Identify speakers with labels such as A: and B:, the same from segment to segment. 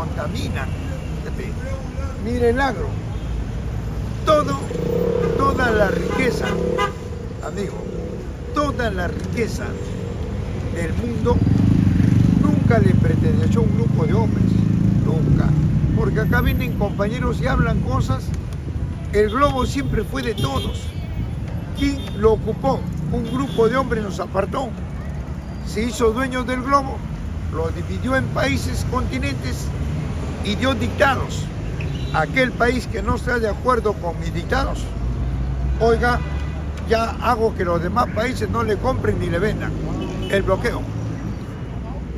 A: contaminan. Mire el agro. Toda la riqueza, amigo, toda la riqueza del mundo nunca le perteneció a un grupo de hombres, nunca. Porque acá vienen compañeros y hablan cosas. El globo siempre fue de todos. ¿Quién lo ocupó? Un grupo de hombres nos apartó. Se hizo dueño del globo, lo dividió en países, continentes y dio dictados. Aquel país que no está de acuerdo con mis dictados, oiga, ya hago que los demás países no le compren ni le vendan. El bloqueo.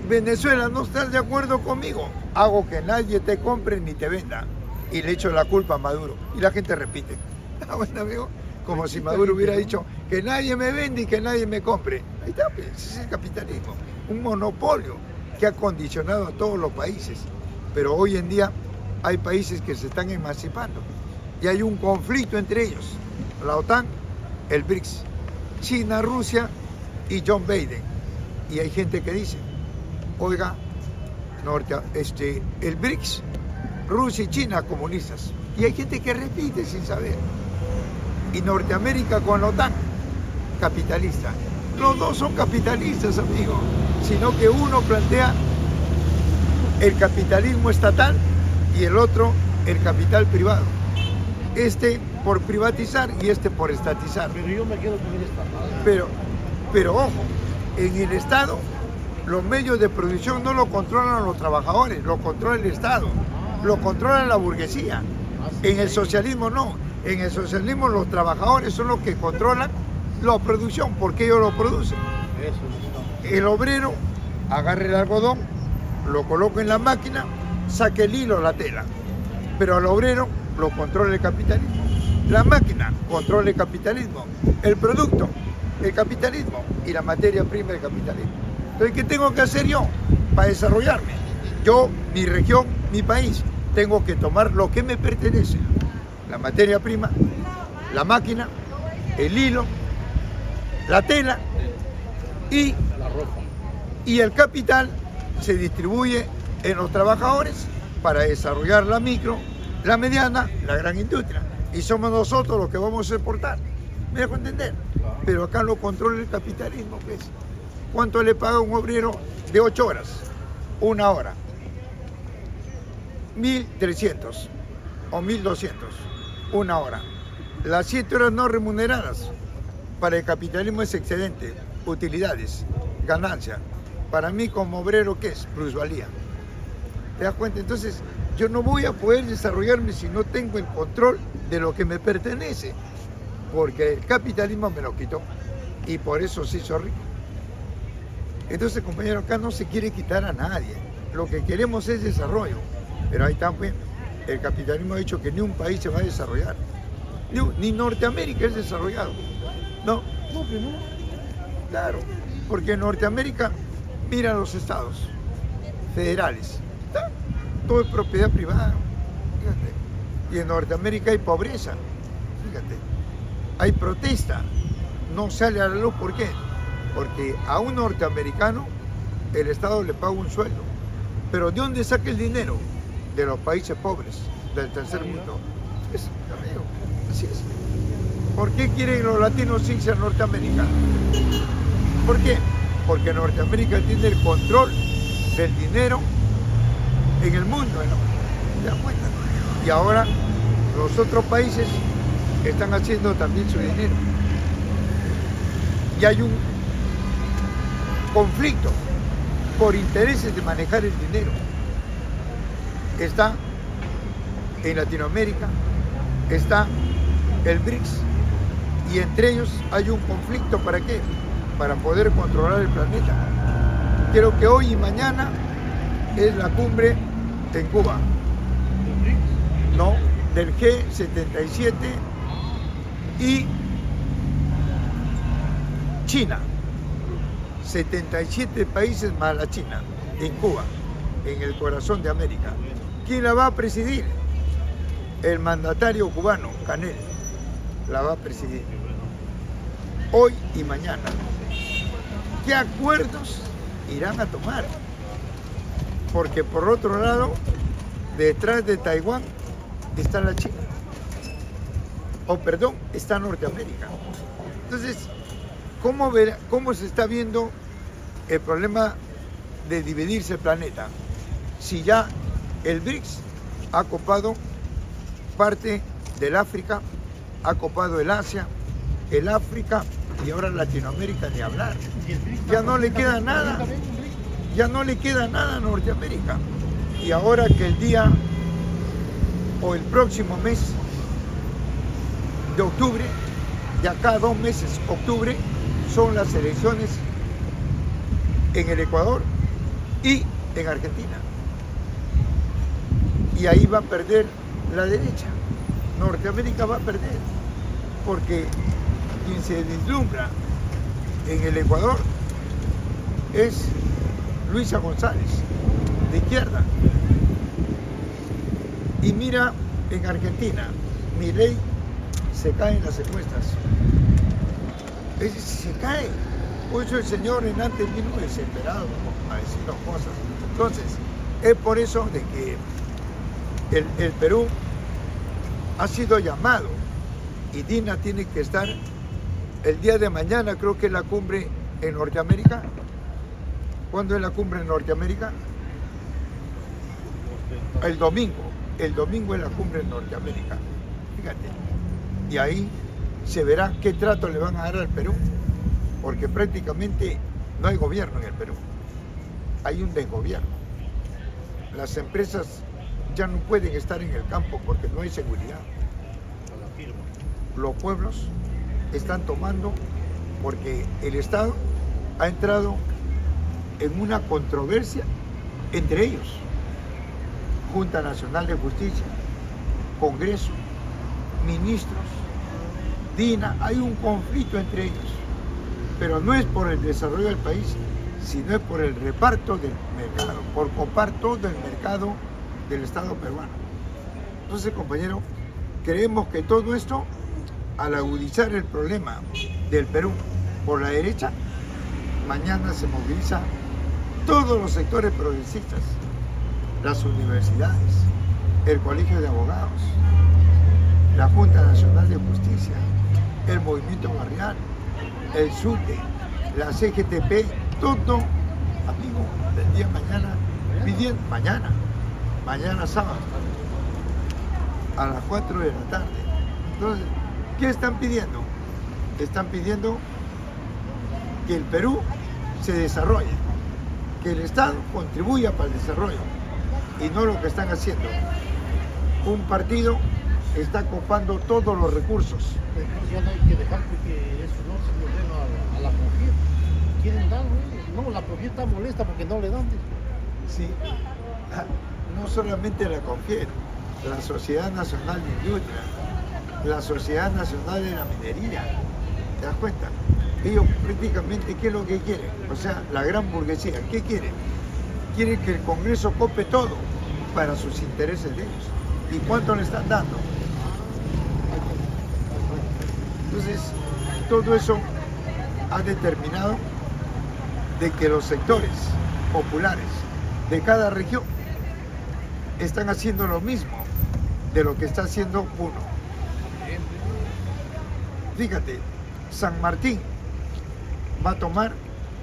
A: Venezuela no está de acuerdo conmigo, hago que nadie te compre ni te venda. Y le echo la culpa a Maduro. Y la gente repite. Bueno, amigo, como si Maduro hubiera dicho que nadie me vende y que nadie me compre. Ahí está, pues, ese es el capitalismo. Un monopolio que ha condicionado a todos los países. Pero hoy en día hay países que se están emancipando. Y hay un conflicto entre ellos. La OTAN, el BRICS, China, Rusia y John Biden. Y hay gente que dice, oiga, el BRICS, Rusia y China comunistas. Y hay gente que repite sin saber. Y Norteamérica con la OTAN, capitalista. Los dos son capitalistas, amigo. Sino que uno plantea el capitalismo estatal y el otro el capital privado. Este por privatizar y este por estatizar.
B: Pero yo me quedo con el Estado.
A: Pero ojo, en el Estado los medios de producción no lo controlan los trabajadores, lo controla el Estado, lo controla la burguesía. En el socialismo no, en el socialismo los trabajadores son los que controlan la producción, porque ellos lo producen. El obrero agarra el algodón, lo coloca en la máquina, saca el hilo, la tela, pero al obrero lo controla el capitalismo. La máquina controla el capitalismo, el producto, el capitalismo y la materia prima del capitalismo. Entonces, ¿qué tengo que hacer yo para desarrollarme? Yo, mi región, mi país, tengo que tomar lo que me pertenece. La materia prima, la máquina, el hilo, la tela y el capital se distribuye en los trabajadores para desarrollar la micro, la mediana, la gran industria. Y somos nosotros los que vamos a exportar. ¿Me dejo entender? Pero acá lo controla el capitalismo, pues. ¿Cuánto le paga un obrero de 8 horas? 1 hora. 1.300 o 1.200, 1 hora. Las 7 horas no remuneradas para el capitalismo es excedente, utilidades, ganancia. Para mí como obrero, ¿qué es? Plusvalía. ¿Te das cuenta? Entonces, yo no voy a poder desarrollarme si no tengo el control de lo que me pertenece, porque el capitalismo me lo quitó y por eso se hizo rico. Entonces, compañero, acá no se quiere quitar a nadie. Lo que queremos es desarrollo. Pero ahí también el capitalismo ha dicho que ni un país se va a desarrollar. Ni Norteamérica es desarrollado. No, claro, porque en Norteamérica, mira los estados federales, todo es propiedad privada, fíjate. Y en Norteamérica hay pobreza, fíjate, hay protesta, no sale a la luz. ¿Por qué? Porque a un norteamericano el Estado le paga un sueldo. Pero ¿de dónde saca el dinero? De los países pobres, del tercer mundo. Amigo, así es. ¿Por qué quieren los latinos sin ser norteamericanos? ¿Por qué? Porque Norteamérica tiene el control del dinero en el mundo, ¿no? ¿Te das cuenta? Y ahora los otros países están haciendo también su dinero. Y hay un conflicto por intereses de manejar el dinero. Está en Latinoamérica, está el BRICS, y entre ellos hay un conflicto. ¿Para qué? Para poder controlar el planeta. Creo que hoy y mañana es la cumbre en Cuba. No, del G77 y China. 77 países más la China, en Cuba, en el corazón de América. ¿Quién la va a presidir? El mandatario cubano, Canel, la va a presidir. Hoy y mañana. ¿Qué acuerdos irán a tomar? Porque por otro lado, detrás de Taiwán está la China. Está Norteamérica. Entonces, ¿cómo se está viendo el problema de dividirse el planeta? Si ya el BRICS ha copado parte del África, ha copado el Asia, el África y ahora Latinoamérica ni hablar. Ya no le queda nada, ya no le queda nada a Norteamérica. Y ahora que el día o el próximo mes de octubre, de acá a 2 meses, octubre, son las elecciones en el Ecuador y en Argentina. Y ahí va a perder la derecha. Norteamérica va a perder, porque quien se vislumbra en el Ecuador es Luisa González, de izquierda. Y mira, en Argentina, Milei se cae en las encuestas. Se cae. Por eso el señor antes vino desesperado a decirnos cosas. Entonces, es por eso de que el Perú ha sido llamado y Dina tiene que estar el día de mañana, creo que es la cumbre en Norteamérica. ¿Cuándo es la cumbre en Norteamérica? El domingo. El domingo es la cumbre en Norteamérica. Fíjate. Y ahí se verá qué trato le van a dar al Perú, porque prácticamente no hay gobierno en el Perú. Hay un desgobierno. Las empresas ya no pueden estar en el campo porque no hay seguridad. Los pueblos están tomando porque el Estado ha entrado en una controversia entre ellos. Junta Nacional de Justicia, Congreso, ministros, Dina, hay un conflicto entre ellos, pero no es por el desarrollo del país, sino es por el reparto del mercado, por copar todo el mercado del Estado peruano. Entonces, compañero, creemos que todo esto, al agudizar el problema del Perú por la derecha, mañana se moviliza todos los sectores progresistas, las universidades, el Colegio de Abogados, la Junta Nacional de Justicia, el Movimiento Barrial, el SUTE, la CGTP, todo, amigo, del día mañana, pidiendo, mañana sábado, a las 4 de la tarde. Entonces, ¿qué están pidiendo? Están pidiendo que el Perú se desarrolle, que el Estado contribuya para el desarrollo, y no lo que están haciendo. Un partido está copando todos los recursos.
B: Ya no hay que dejar que eso no se lo den a la PROFIEP. Quieren dar, no, la PROFIEP está molesta porque no le dan.
A: Sí, no solamente la CONFIEP, la Sociedad Nacional de Industria, la Sociedad Nacional de la Minería, ¿te das cuenta? Ellos prácticamente, ¿qué es lo que quieren? O sea, la gran burguesía, ¿qué quieren? Quieren que el Congreso cope todo para sus intereses de ellos. ¿Y cuánto le están dando? Entonces, todo eso ha determinado de que los sectores populares de cada región están haciendo lo mismo de lo que está haciendo Puno. Fíjate, San Martín va a tomar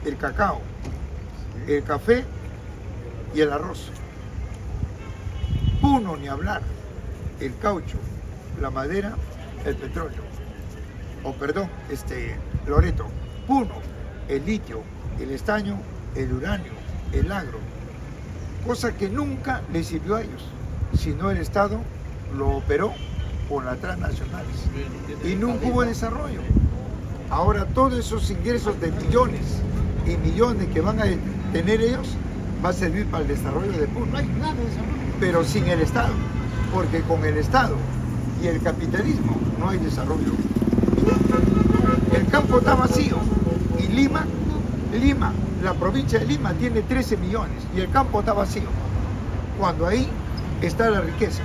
A: el cacao, el café y el arroz. Puno, ni hablar, el caucho, la madera, el petróleo. Loreto, Puno, el litio, el estaño, el uranio, el agro. Cosa que nunca le sirvió a ellos, sino el Estado lo operó con las transnacionales y nunca hubo desarrollo. Ahora todos esos ingresos de millones y millones que van a tener ellos va a servir para el desarrollo de Puno.
B: No hay nada de desarrollo.
A: Pero sin el Estado, porque con el Estado y el capitalismo no hay desarrollo. El campo está vacío y Lima, la provincia de Lima tiene 13 millones y el campo está vacío, cuando ahí está la riqueza.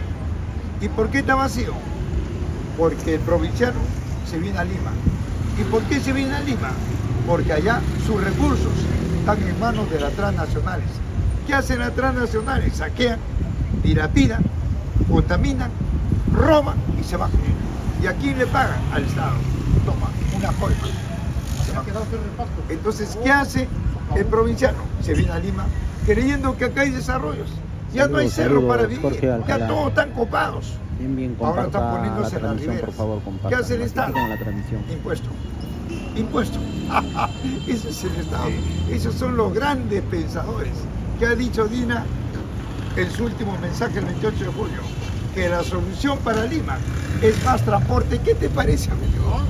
A: ¿Y por qué está vacío? Porque el provinciano se viene a Lima. ¿Y por qué se viene a Lima? Porque allá sus recursos están en manos de las transnacionales. ¿Qué hacen las transnacionales? Saquean dilapidan, contaminan, roban y se van. ¿Y a quién le pagan? Al Estado. Toma, una coima. Se
B: Ha
A: van.
B: quedado sin reparto.
A: Entonces, ¿qué hace el provinciano? Se viene a Lima creyendo que acá hay desarrollos. Ya no hay cerro
C: Saludos,
A: para vivir,
C: Jorge
A: ya
C: Alcalá.
A: todos están copados.
C: Bien,
A: Ahora están
C: comparta la
A: poniéndose en las
C: transmisión, por
A: riberas.
C: favor, compartan.
A: ¿Qué hace el Estado?
C: Ratifiquen la transmisión.
A: Impuesto. Impuesto. Ese es el Estado. Esos son los grandes pensadores que ha dicho Dina en su último mensaje el 28 de julio, que la solución para Lima es más transporte. ¿Qué te parece, amigo?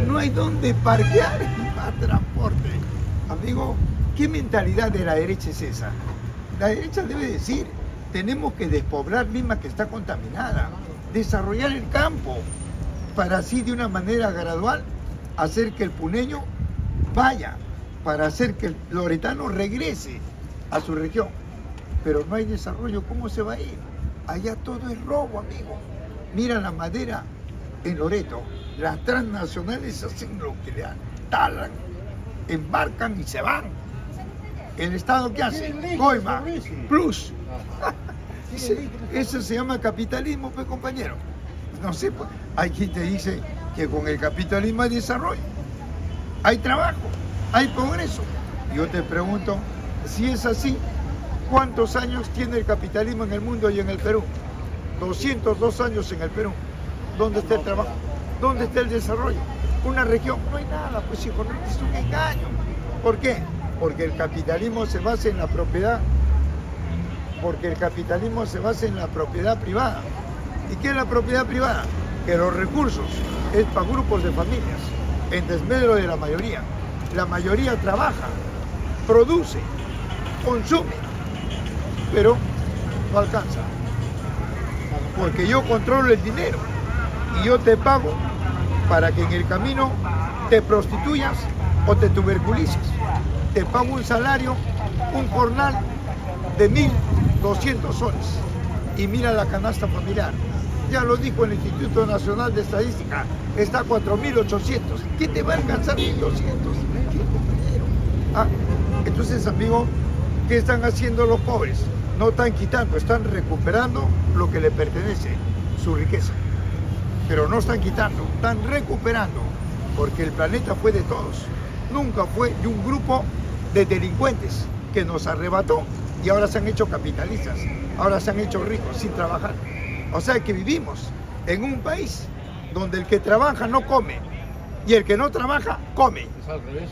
A: No hay dónde parquear y más transporte. Amigo, ¿qué mentalidad de la derecha es esa? La derecha debe decir, tenemos que despoblar Lima que está contaminada, desarrollar el campo, para así de una manera gradual hacer que el puneño vaya, para hacer que el loretano regrese a su región. Pero no hay desarrollo, ¿cómo se va a ir? Allá todo es robo, amigo. Mira la madera en Loreto, las transnacionales hacen lo que le dan, talan, embarcan y se van. ¿El Estado qué hace? Coima, plus. Eso se llama capitalismo, pues, compañero. No sé, pues, hay quien te dice que con el capitalismo hay desarrollo, hay trabajo, hay progreso. Yo te pregunto, si es así, ¿cuántos años tiene el capitalismo en el mundo y en el Perú? 202 años en el Perú. ¿Dónde está el trabajo? ¿Dónde está el desarrollo? Una región, no hay nada, pues hijo, no, es un engaño. ¿Por qué? Porque el capitalismo se basa en la propiedad. Porque el capitalismo se basa en la propiedad privada. ¿Y qué es la propiedad privada? Que los recursos es para grupos de familias, en desmedro de la mayoría. La mayoría trabaja, produce, consume, pero no alcanza. Porque yo controlo el dinero y yo te pago para que en el camino te prostituyas o te tuberculices. Te pago un salario, un jornal de 1.200 soles. Y mira la canasta familiar. Ya lo dijo el Instituto Nacional de Estadística, está a 4.800. ¿Qué te va a alcanzar 1.200? ¿Qué, compañero? Entonces, amigo, ¿qué están haciendo los pobres? No están quitando, están recuperando lo que le pertenece, su riqueza. Pero no están quitando, están recuperando, porque el planeta fue de todos. Nunca fue de un grupo de delincuentes que nos arrebató y ahora se han hecho capitalistas, ahora se han hecho ricos sin trabajar. O sea que vivimos en un país donde el que trabaja no come y el que no trabaja come.
B: Es al revés.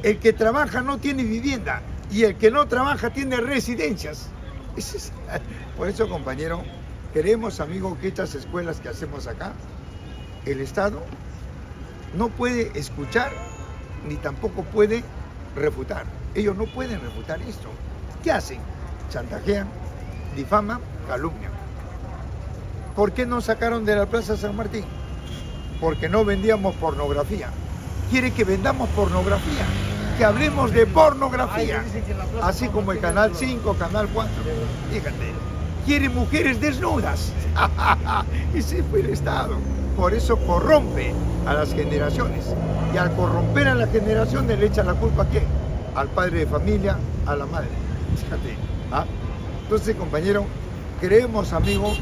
A: El que trabaja no tiene vivienda y el que no trabaja tiene residencias. Por eso, compañero, queremos, amigo, que estas escuelas que hacemos acá, el Estado no puede escuchar ni tampoco puede refutar. Ellos no pueden refutar esto. ¿Qué hacen? Chantajean, difaman, calumnian. ¿Por qué nos sacaron de la Plaza San Martín? Porque no vendíamos pornografía. Quiere que vendamos pornografía, que hablemos de pornografía, así como el Canal 5, Canal 4. Fíjate, quiere mujeres desnudas. Ese fue el Estado. Por eso corrompe a las generaciones. Y al corromper a las generaciones le echa la culpa ¿a quién? Al padre de familia, a la madre. Fíjate. Entonces, compañero, creemos, amigo,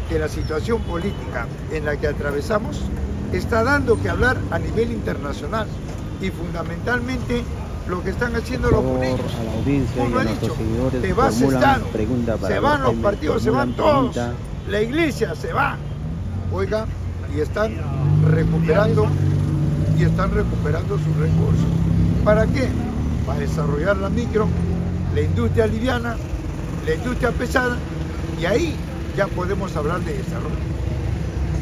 A: que la situación política en la que atravesamos está dando que hablar a nivel internacional y fundamentalmente lo que están haciendo los puneños.
C: A la audiencia y
A: Uno
C: a
A: ha
C: nuestros
A: dicho,
C: seguidores,
A: te vas
C: formulan
A: Estado,
C: pregunta para
A: se van los
C: Jaime,
A: partidos, se van
C: formulan
A: todos,
C: pregunta.
A: la iglesia se va, oiga, y están recuperando sus recursos. ¿Para qué? Para desarrollar la micro, la industria liviana, la industria pesada, y ahí ya podemos hablar de desarrollo.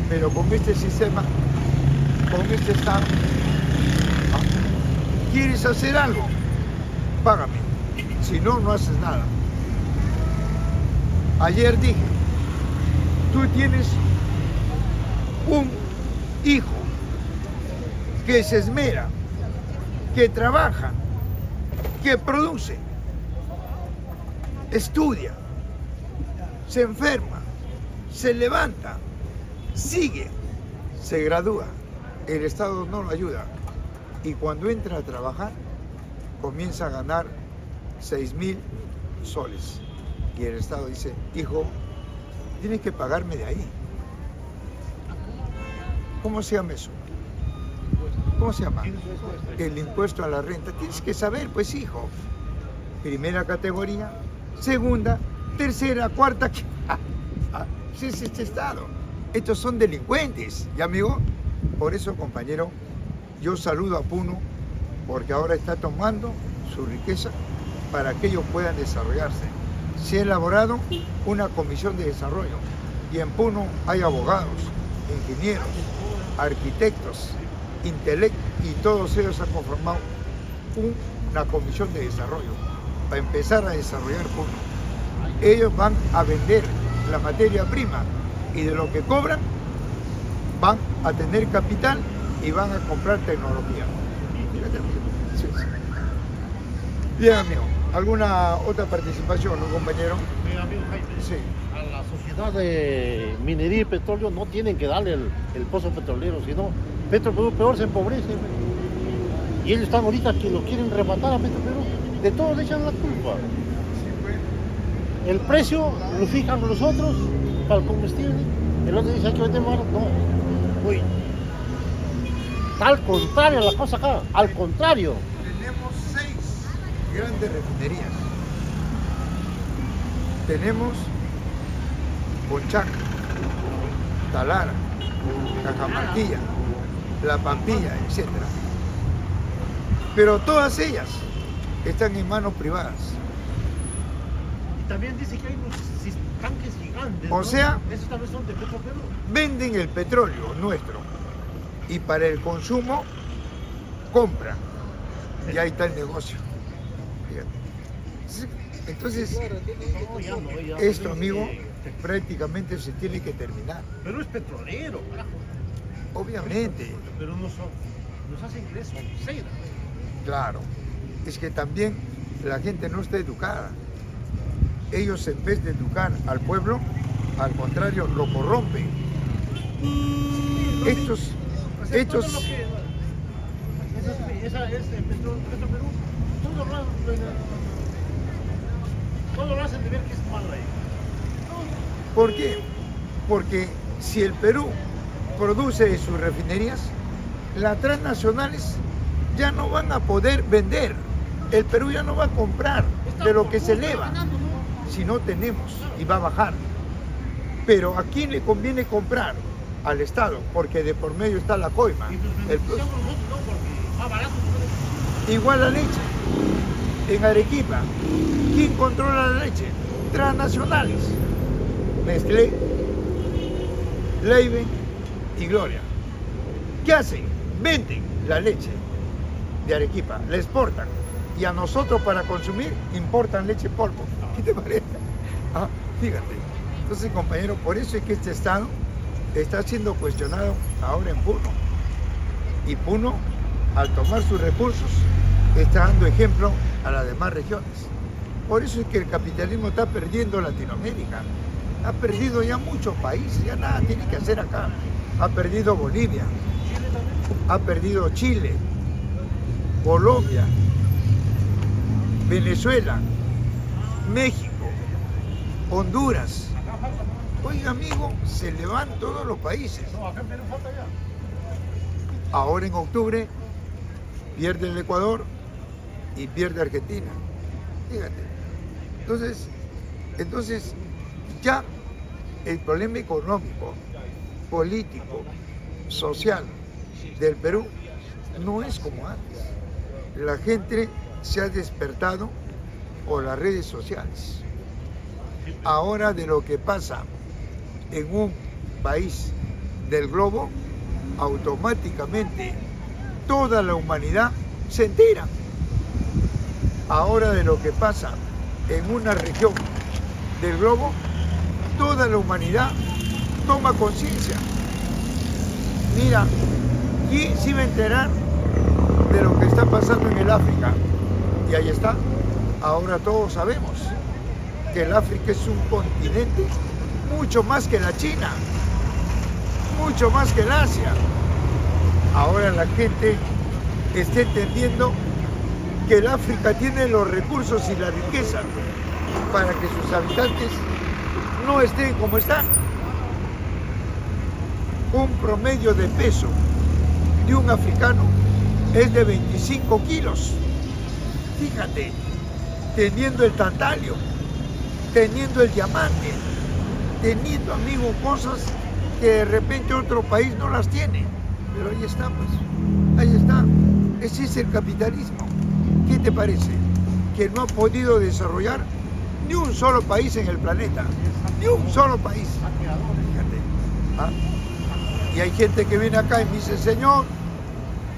A: Pero con este sistema, con este Estado, ¿quieres hacer algo? Págame. Si no, no haces nada. Ayer dije, tú tienes un hijo que se esmera, que trabaja, que produce, estudia, se enferma, se levanta, sigue, se gradúa. El Estado no lo ayuda. Y cuando entra a trabajar, comienza a ganar 6.000 soles. Y el Estado dice, hijo, tienes que pagarme de ahí. ¿Cómo se llama eso? ¿Cómo se llama? El impuesto a la renta. Tienes que saber, pues hijo. Primera categoría, segunda, tercera, cuarta. Sí, es este Estado. Estos son delincuentes. ¿Ya, amigo? Por eso, compañero, yo saludo a Puno porque ahora está tomando su riqueza para que ellos puedan desarrollarse. Se ha elaborado una comisión de desarrollo y en Puno hay abogados, ingenieros, arquitectos, intelectos y todos ellos han conformado una comisión de desarrollo para empezar a desarrollar Puno. Ellos van a vender la materia prima y de lo que cobran van a tener capital y van a comprar tecnología. Sí, sí. Bien, amigo. ¿Alguna otra participación, no, compañero?
B: Mi amigo Jaime,
A: Sí.
B: a la sociedad de minería y petróleo no tienen que darle el pozo petrolero, sino Petroperú peor se empobrece. Y ellos están ahorita que lo quieren rematar a Petroperú, de todo le echan la culpa. El precio lo fijan los otros para el combustible, el otro dice hay que vender más, no. Uy. Al contrario la cosa acá, al contrario.
A: Tenemos 6 grandes refinerías. Tenemos Conchaca, Talara, Cajamarquilla, La Pampilla, etc. Pero todas ellas están en manos privadas.
B: Y también dice que hay unos tanques gigantes,
A: O
B: ¿no?
A: sea,
B: esos también son de Petroperú.
A: Venden el petróleo nuestro y para el consumo compran. Y ahí está el negocio. Fíjate. Entonces,
B: No, ya no, ya.
A: esto, amigo, prácticamente se tiene que terminar.
B: Pero es petrolero, carajo.
A: Obviamente,
B: Pero nos hacen creer seda.
A: claro. Es que también la gente no está educada. Ellos, en vez de educar al pueblo, al contrario, lo corrompen. Estos,
B: O sea, todo
A: estos,
B: lo que- esa es Petroperú, todo lo hacen de ver que es malo ahí.
A: ¿por qué? Porque si el Perú produce sus refinerías, las transnacionales ya no van a poder vender. El Perú ya no va a comprar de lo que se eleva. Si no tenemos y va a bajar. Pero ¿a quién le conviene comprar? Al Estado, porque de por medio está la coima.
B: Y nos
A: El plus.
B: beneficiamos nosotros, ¿no? Porque más barato.
A: Igual la leche. En Arequipa, ¿quién controla la leche? Transnacionales. Nestlé, Leiben y Gloria. ¿Qué hacen? Venden la leche de Arequipa, la exportan. Y a nosotros para consumir importan leche en polvo. ¿Qué te parece? Fíjate. Entonces, compañero, por eso es que este Estado está siendo cuestionado ahora en Puno. Y Puno, al tomar sus recursos, está dando ejemplo a las demás regiones. Por eso es que el capitalismo está perdiendo Latinoamérica. Ha perdido ya muchos países, ya nada tiene que hacer acá. Ha perdido Bolivia, ha perdido Chile, Colombia, Venezuela, México, Honduras. Oiga, amigo, se le van todos los países.
B: No, acá en Perú falta ya.
A: Ahora en octubre pierde el Ecuador y pierde Argentina. Fíjate. Entonces ya el problema económico, político, social del Perú no es como antes. La gente se ha despertado por las redes sociales. Ahora de lo que pasa en un país del globo, automáticamente toda la humanidad se entera. Ahora de lo que pasa en una región del globo, toda la humanidad toma conciencia. Mira, ¿quién se iba a enterar de lo que está pasando en el África? Y ahí está. Ahora todos sabemos que el África es un continente mucho más que la China, mucho más que el Asia. Ahora la gente está entendiendo que el África tiene los recursos y la riqueza para que sus habitantes no estén como están. Un promedio de peso de un africano es de 25 kilos. Fíjate, teniendo el tantalio, teniendo el diamante, teniendo, amigo, cosas que de repente otro país no las tiene. Pero ahí está, pues, ahí está. Ese es el capitalismo. ¿Qué te parece? Que no ha podido desarrollar ni un solo país en el planeta. Ni un solo país. Fíjate. ¿Ah? Y hay gente que viene acá y me dice, señor,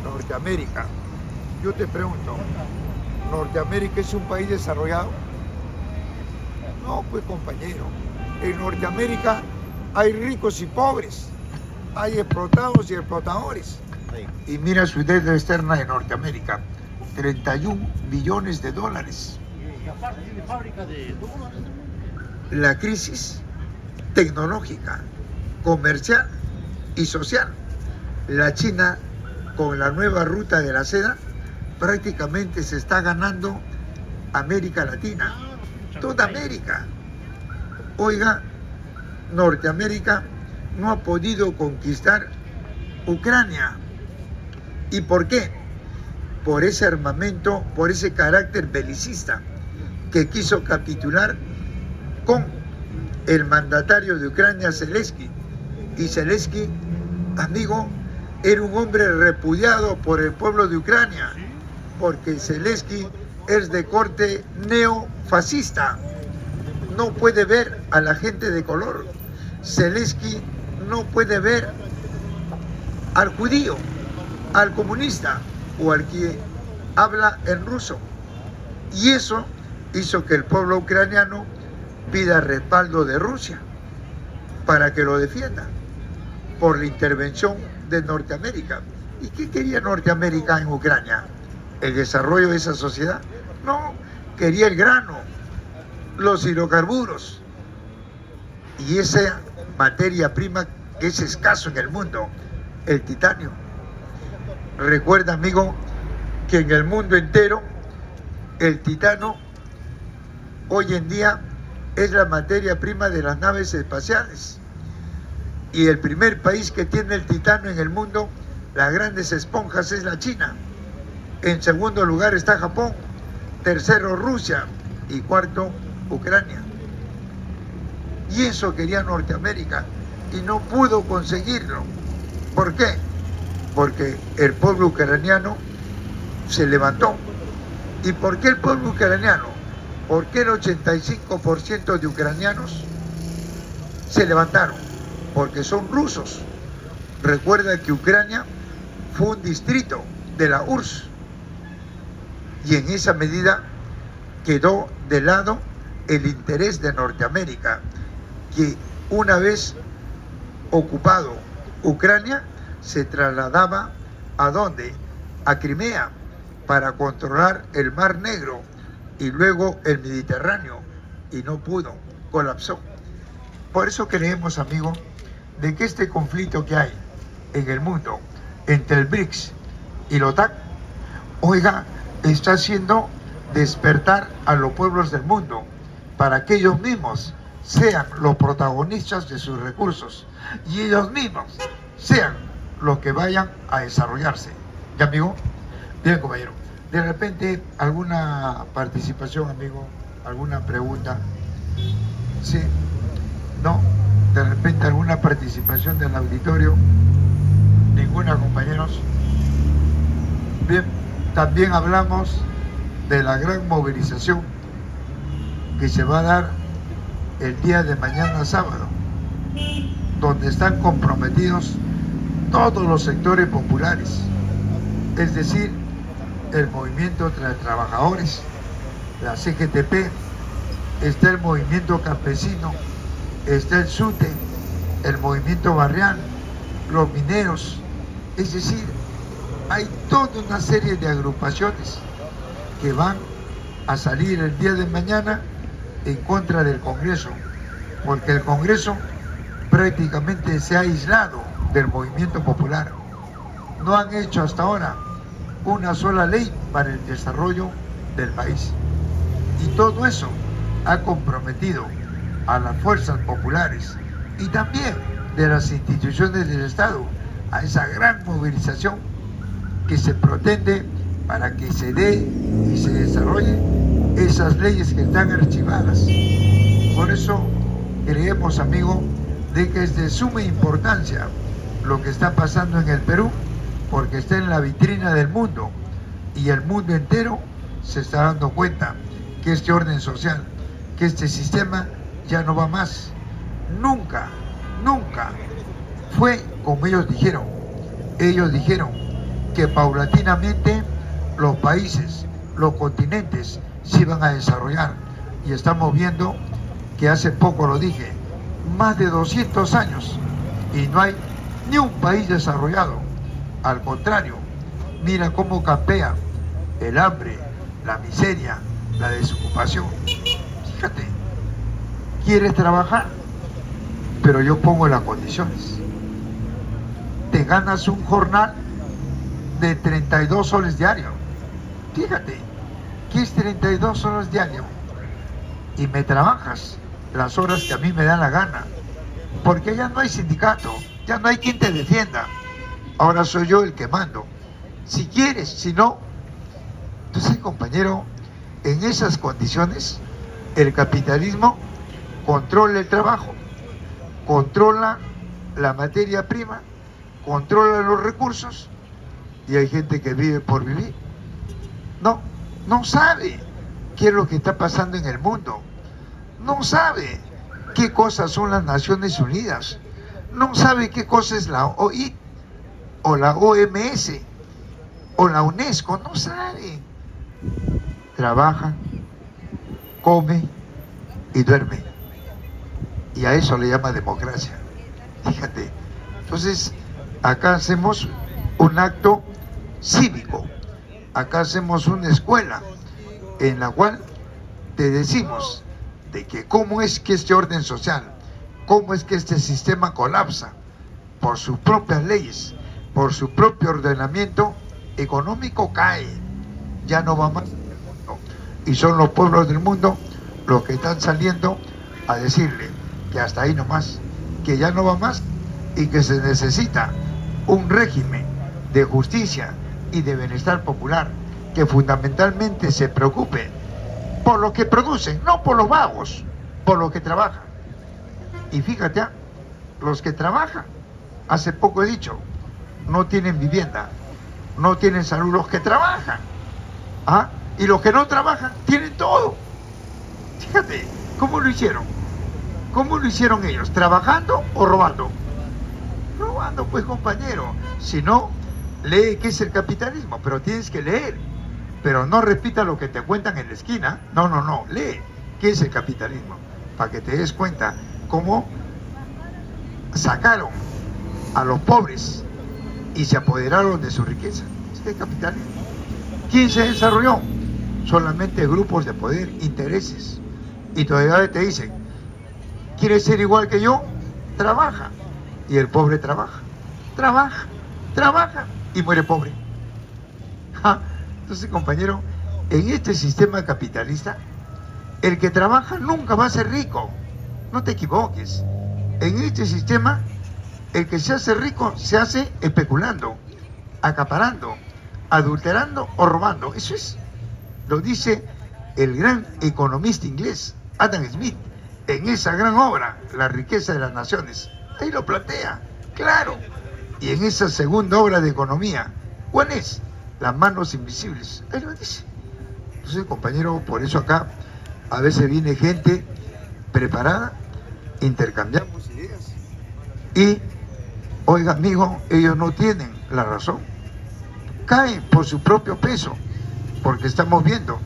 A: Norteamérica. Yo te pregunto, ¿Norteamérica es un país desarrollado? No, pues, compañero. En Norteamérica hay ricos y pobres. Hay explotados y explotadores. Y mira su deuda externa de Norteamérica, 31 billones de dólares.
B: Y aparte tiene fábrica de...
A: La crisis tecnológica, comercial y social. La China, con la nueva ruta de la seda, prácticamente se está ganando América Latina, toda América. Oiga, Norteamérica no ha podido conquistar Ucrania. ¿Y por qué? Por ese armamento, por ese carácter belicista que quiso capitular con el mandatario de Ucrania, Zelensky. Y Zelensky, amigo, era un hombre repudiado por el pueblo de Ucrania, porque Zelensky es de corte neofascista. No puede ver a la gente de color. Zelensky no puede ver al judío, al comunista o al que habla en ruso. Y eso hizo que el pueblo ucraniano pida respaldo de Rusia para que lo defienda por la intervención de Norteamérica. ¿Y qué quería Norteamérica en Ucrania? ¿El desarrollo de esa sociedad? No, quería el grano, los hidrocarburos y esa materia prima que es escaso en el mundo, el titanio. Recuerda, amigo, que en el mundo entero el titanio hoy en día es la materia prima de las naves espaciales. Y el primer país que tiene el titanio en el mundo, las grandes esponjas, es la China. En segundo lugar está Japón, tercero Rusia y cuarto Ucrania. Y eso quería Norteamérica y no pudo conseguirlo. ¿Por qué? Porque el pueblo ucraniano se levantó. ¿Y por qué el pueblo ucraniano? ¿Por qué el 85% de ucranianos se levantaron? Porque son rusos. Recuerda que Ucrania fue un distrito de la URSS y en esa medida quedó de lado el interés de Norteamérica, que una vez ocupado Ucrania se trasladaba ¿a dónde? A Crimea para controlar el Mar Negro y luego el Mediterráneo, y no pudo, colapsó. Por eso creemos, amigo, de que este conflicto que hay en el mundo entre el BRICS y la OTAN, oiga, está haciendo despertar a los pueblos del mundo para que ellos mismos sean los protagonistas de sus recursos y ellos mismos sean los que vayan a desarrollarse. ¿Ya, amigo? Bien, compañero. De repente, ¿alguna participación, amigo? ¿Alguna pregunta? Sí. ¿No? De repente, ¿alguna participación del auditorio? ¿Ninguna, compañeros? Bien. También hablamos de la gran movilización que se va a dar el día de mañana sábado, donde están comprometidos todos los sectores populares, es decir, el movimiento de trabajadores, la CGTP, está el movimiento campesino, está el SUTE, el movimiento barrial, los mineros, es decir, hay toda una serie de agrupaciones que van a salir el día de mañana en contra del Congreso, porque el Congreso prácticamente se ha aislado del movimiento popular. No han hecho hasta ahora una sola ley para el desarrollo del país. Y todo eso ha comprometido a las fuerzas populares y también de las instituciones del Estado a esa gran movilización que se pretende para que se dé y se desarrolle esas leyes que están archivadas. Por eso creemos, amigo, de que es de suma importancia lo que está pasando en el Perú, porque está en la vitrina del mundo y el mundo entero se está dando cuenta que este orden social, que este sistema ya no va más. Nunca, nunca fue como ellos dijeron. Ellos dijeron que paulatinamente los países, los continentes se iban a desarrollar, y estamos viendo que hace poco lo dije, más de 200 años y no hay ni un país desarrollado. Al contrario, mira cómo campea el hambre, la miseria, la desocupación. Fíjate, quieres trabajar, pero yo pongo las condiciones. Te ganas un jornal de 32 soles diarios. Fíjate, ¿qué es 32 soles diarios? Y me trabajas las horas que a mí me da la gana, porque ya no hay sindicato, ya no hay quien te defienda. Ahora soy yo el que mando. Si quieres, si no. Entonces, compañero, en esas condiciones, el capitalismo controla el trabajo, controla la materia prima, controla los recursos, y hay gente que vive por vivir. No sabe qué es lo que está pasando en el mundo. No sabe qué cosas son las Naciones Unidas. No sabe qué cosa es la OIT o la OMS o la UNESCO. No sabe. Trabaja, come y duerme. Y a eso le llama democracia. Fíjate. Entonces, acá hacemos un acto cívico. Acá hacemos una escuela en la cual te decimos de que cómo es que este orden social, cómo es que este sistema colapsa por sus propias leyes, por su propio ordenamiento económico, cae, ya no va más. Y son los pueblos del mundo los que están saliendo a decirle que hasta ahí nomás, que ya no va más y que se necesita un régimen de justicia y de bienestar popular que fundamentalmente se preocupe por lo que producen, no por los vagos, por los que trabajan. Y fíjate, los que trabajan, hace poco he dicho, no tienen vivienda, no tienen salud, los que trabajan, y los que no trabajan tienen todo. Fíjate, ¿cómo lo hicieron? ¿Cómo lo hicieron ellos? ¿Trabajando o robando? Robando, pues, compañero. Si no, lee qué es el capitalismo, pero tienes que leer. Pero no repita lo que te cuentan en la esquina. No, lee qué es el capitalismo, para que te des cuenta cómo sacaron a los pobres y se apoderaron de su riqueza. Este es el capitalismo. ¿Quién se desarrolló? Solamente grupos de poder, intereses. Y todavía te dicen, ¿quieres ser igual que yo? Trabaja. Y el pobre trabaja y muere pobre. Entonces, compañero, en este sistema capitalista, el que trabaja nunca va a ser rico. No te equivoques. En este sistema, el que se hace rico se hace especulando, acaparando, adulterando o robando. Eso es, lo dice el gran economista inglés Adam Smith en esa gran obra, La riqueza de las naciones. Ahí lo plantea, claro. Y en esa segunda obra de economía, ¿cuál es? Las manos invisibles. Ahí lo dice. Entonces, compañero, por eso acá a veces viene gente preparada, intercambiamos ideas y, oiga, amigo, ellos no tienen la razón. Caen por su propio peso, porque estamos viendo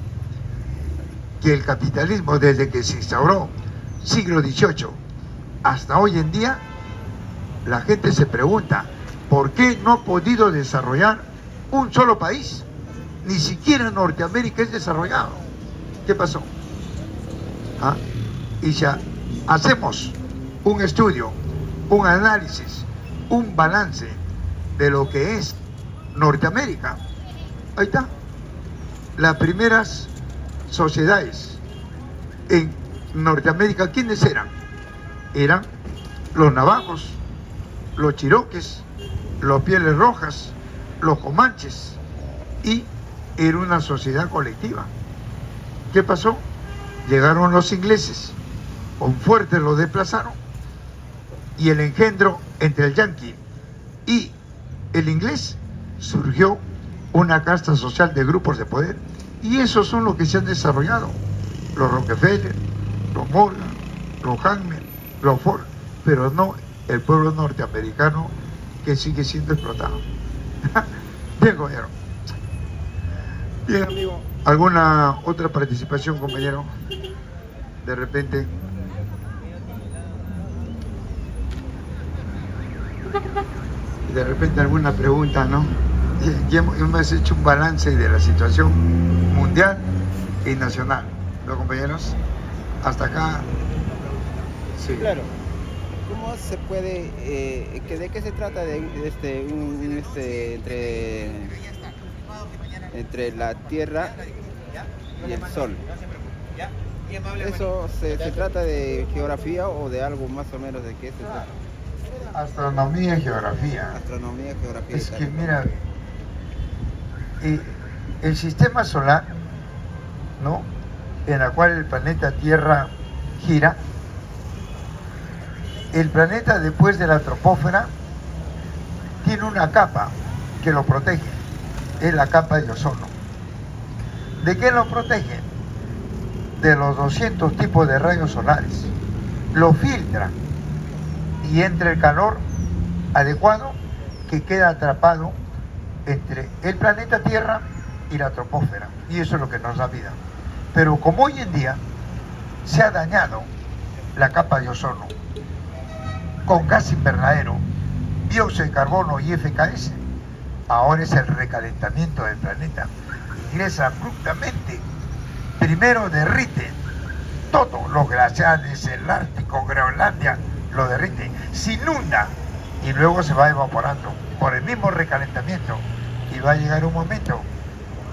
A: que el capitalismo, desde que se instauró, siglo XVIII, hasta hoy en día, la gente se pregunta, ¿por qué no ha podido desarrollar un solo país? Ni siquiera Norteamérica es desarrollado. ¿Qué pasó? Y ya hacemos un estudio, un análisis, un balance de lo que es Norteamérica. Ahí está. Las primeras sociedades en Norteamérica, ¿quiénes eran? Eran los navajos, los chiroques, los pieles rojas, los comanches, y era una sociedad colectiva. ¿Qué pasó? Llegaron los ingleses, con fuertes los desplazaron, y el engendro entre el yanqui y el inglés surgió una casta social de grupos de poder, y esos son los que se han desarrollado: los Rockefeller, los Morgan, los Hagman, los Ford, pero no el pueblo norteamericano, que sigue siendo explotado. Bien, compañero. Bien, amigo. ¿Alguna otra participación, compañero? De repente. De repente alguna pregunta, ¿no? Y hemos hecho un balance de la situación mundial y nacional, ¿no, compañeros? Hasta acá. Sí.
C: Claro. ¿Cómo se puede, de qué se trata entre la Tierra y el Sol? ¿Eso se trata de geografía o de algo más o menos de qué se trata?
A: Astronomía y geografía.
C: Astronomía, geografía.
A: Es que mira, el sistema solar, ¿no?, en el cual el planeta Tierra gira, el planeta, después de la troposfera, tiene una capa que lo protege, es la capa de ozono. ¿De qué lo protege? De los 200 tipos de rayos solares. Lo filtra y entra el calor adecuado que queda atrapado entre el planeta Tierra y la troposfera, y eso es lo que nos da vida. Pero como hoy en día se ha dañado la capa de ozono con gas invernadero, dióxido de carbono y FKS, ahora es el recalentamiento del planeta. Ingresa abruptamente, primero derrite todo, los glaciares, el Ártico, Groenlandia, lo derrite, se inunda y luego se va evaporando por el mismo recalentamiento, y va a llegar un momento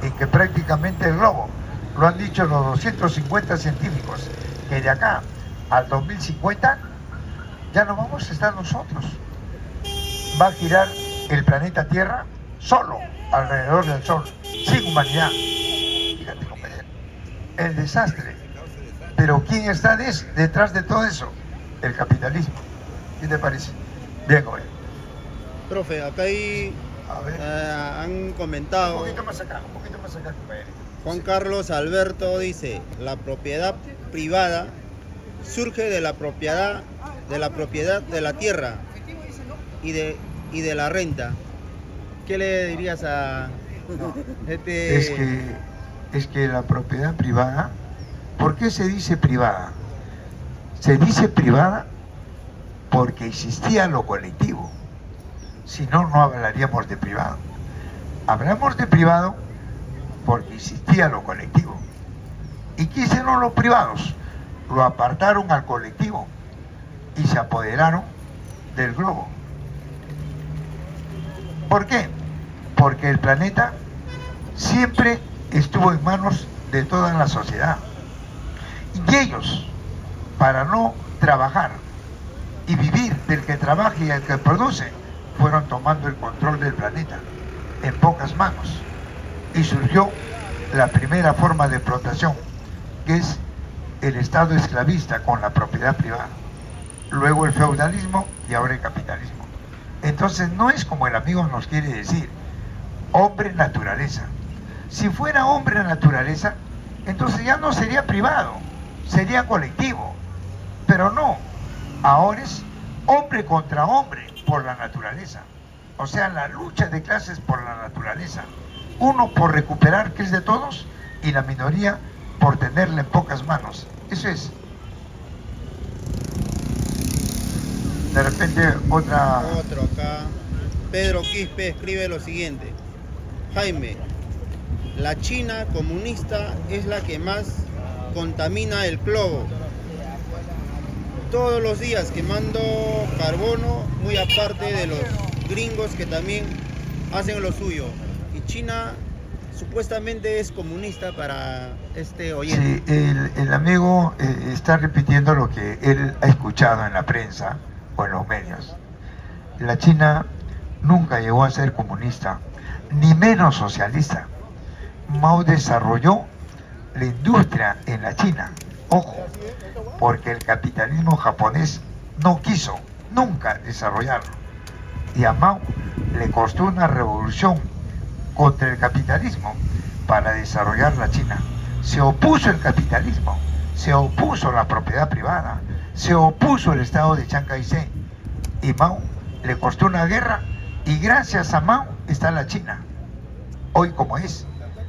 A: en que prácticamente el globo, lo han dicho los 250 científicos, que de acá al 2050 ya no vamos a estar nosotros. Va a girar el planeta Tierra solo alrededor del Sol, sin humanidad. Fíjate, compañero, el desastre. Pero ¿quién está detrás de todo eso? El capitalismo. ¿Qué te parece? Bien, compañero.
D: Profe, acá hay, han comentado,
A: Un poquito más acá, compañero.
D: Juan Carlos Alberto dice, la propiedad privada surge de la propiedad de la tierra y de la renta. ¿Qué le dirías a este?
A: Es que la propiedad privada, ¿por qué se dice privada? Se dice privada porque existía lo colectivo. Si no, no hablaríamos de privado. Hablamos de privado porque existía lo colectivo. ¿Y qué hicieron los privados? Lo apartaron al colectivo y se apoderaron del globo. ¿Por qué? Porque el planeta siempre estuvo en manos de toda la sociedad. Y ellos, para no trabajar y vivir del que trabaja y el que produce, fueron tomando el control del planeta en pocas manos. Y surgió la primera forma de explotación, que es el Estado esclavista con la propiedad privada. Luego el feudalismo y ahora el capitalismo. Entonces no es como el amigo nos quiere decir, hombre naturaleza. Si fuera hombre naturaleza, entonces ya no sería privado, sería colectivo. Pero no, ahora es hombre contra hombre por la naturaleza. O sea, la lucha de clases por la naturaleza. Uno por recuperar que es de todos y la minoría por tenerla en pocas manos. Eso es. De repente
D: Otro acá. Pedro Quispe escribe lo siguiente. Jaime, la China comunista es la que más contamina el globo. Todos los días quemando carbono, muy aparte de los gringos que también hacen lo suyo. Y China supuestamente es comunista para este oyente.
A: Sí, el amigo está repitiendo lo que él ha escuchado en la prensa o en los medios. La China nunca llegó a ser comunista, ni menos socialista. Mao desarrolló la industria en la China, ojo, porque el capitalismo japonés no quiso nunca desarrollarlo. Y a Mao le costó una revolución contra el capitalismo para desarrollar la China. Se opuso el capitalismo, se opuso la propiedad privada, se opuso el Estado de Chiang Kai-shek. Y Mao le costó una guerra, y gracias a Mao está la China hoy como es.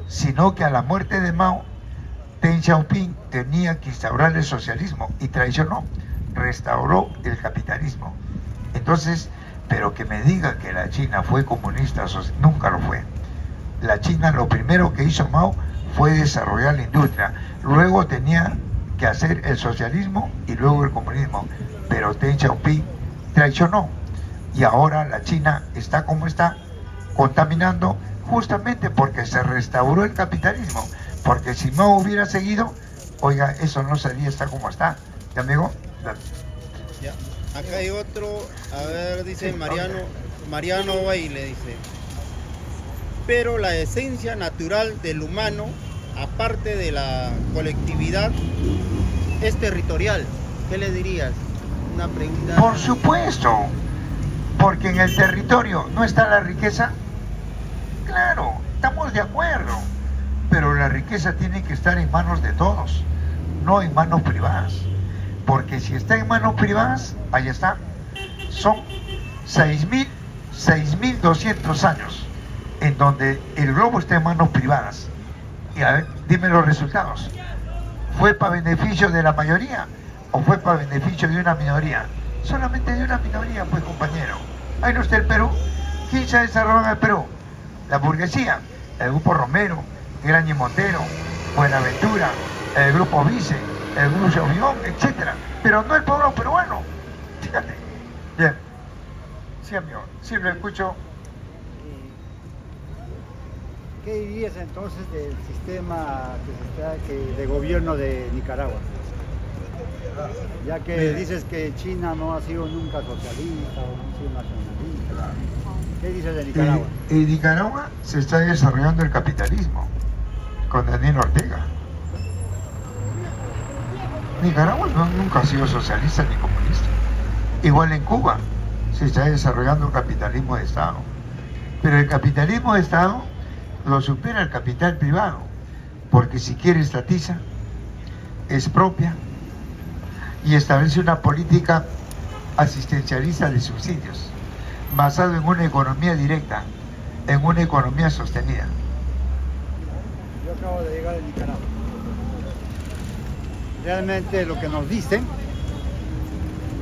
A: Sino que a la muerte de Mao, Deng Xiaoping tenía que instaurar el socialismo y traicionó, restauró el capitalismo. Entonces, pero que me diga que la China fue comunista, nunca lo fue. La China, lo primero que hizo Mao fue desarrollar la industria, luego tenía que hacer el socialismo y luego el comunismo, pero Deng Xiaoping traicionó y ahora la China está como está, contaminando justamente porque se restauró el capitalismo, porque si Mao hubiera seguido, oiga, eso no sería estar como está. ¿Ya, amigo? Dale.
D: Ya. Acá hay otro, a ver, dice sí, Mariano Baile, dice. Pero la esencia natural del humano, aparte de la colectividad, es territorial. ¿Qué le dirías? Una pregunta.
A: Por supuesto, porque en el territorio no está la riqueza. Claro, estamos de acuerdo, pero la riqueza tiene que estar en manos de todos, no en manos privadas. Porque si está en manos privadas, ahí está. Son 6.200 años en donde el globo está en manos privadas. Y a ver, dime los resultados. ¿Fue para beneficio de la mayoría o fue para beneficio de una minoría? Solamente de una minoría, pues, compañero. Ahí no está el Perú. ¿Quién se ha desarrollado en el Perú? La burguesía, el grupo Romero, Graña Montero, Buenaventura, el grupo Vice, el grupo Chauvión, etcétera, pero no el pueblo peruano. Fíjate. Bien. Sí, amigo, sí lo escucho.
E: ¿Qué dirías entonces del sistema de gobierno de Nicaragua? Ya que dices que China no ha sido nunca socialista o no ha sido nacionalista. ¿Qué dices de Nicaragua?
A: En Nicaragua se está desarrollando el capitalismo con Daniel Ortega. Nicaragua nunca ha sido socialista ni comunista. Igual en Cuba se está desarrollando el capitalismo de Estado. Pero el capitalismo de Estado lo supera el capital privado, porque si quiere estatiza, expropia y establece una política asistencialista de subsidios, basado en una economía directa, en una economía sostenida.
E: Yo acabo de llegar a Nicaragua. Realmente lo que nos dicen,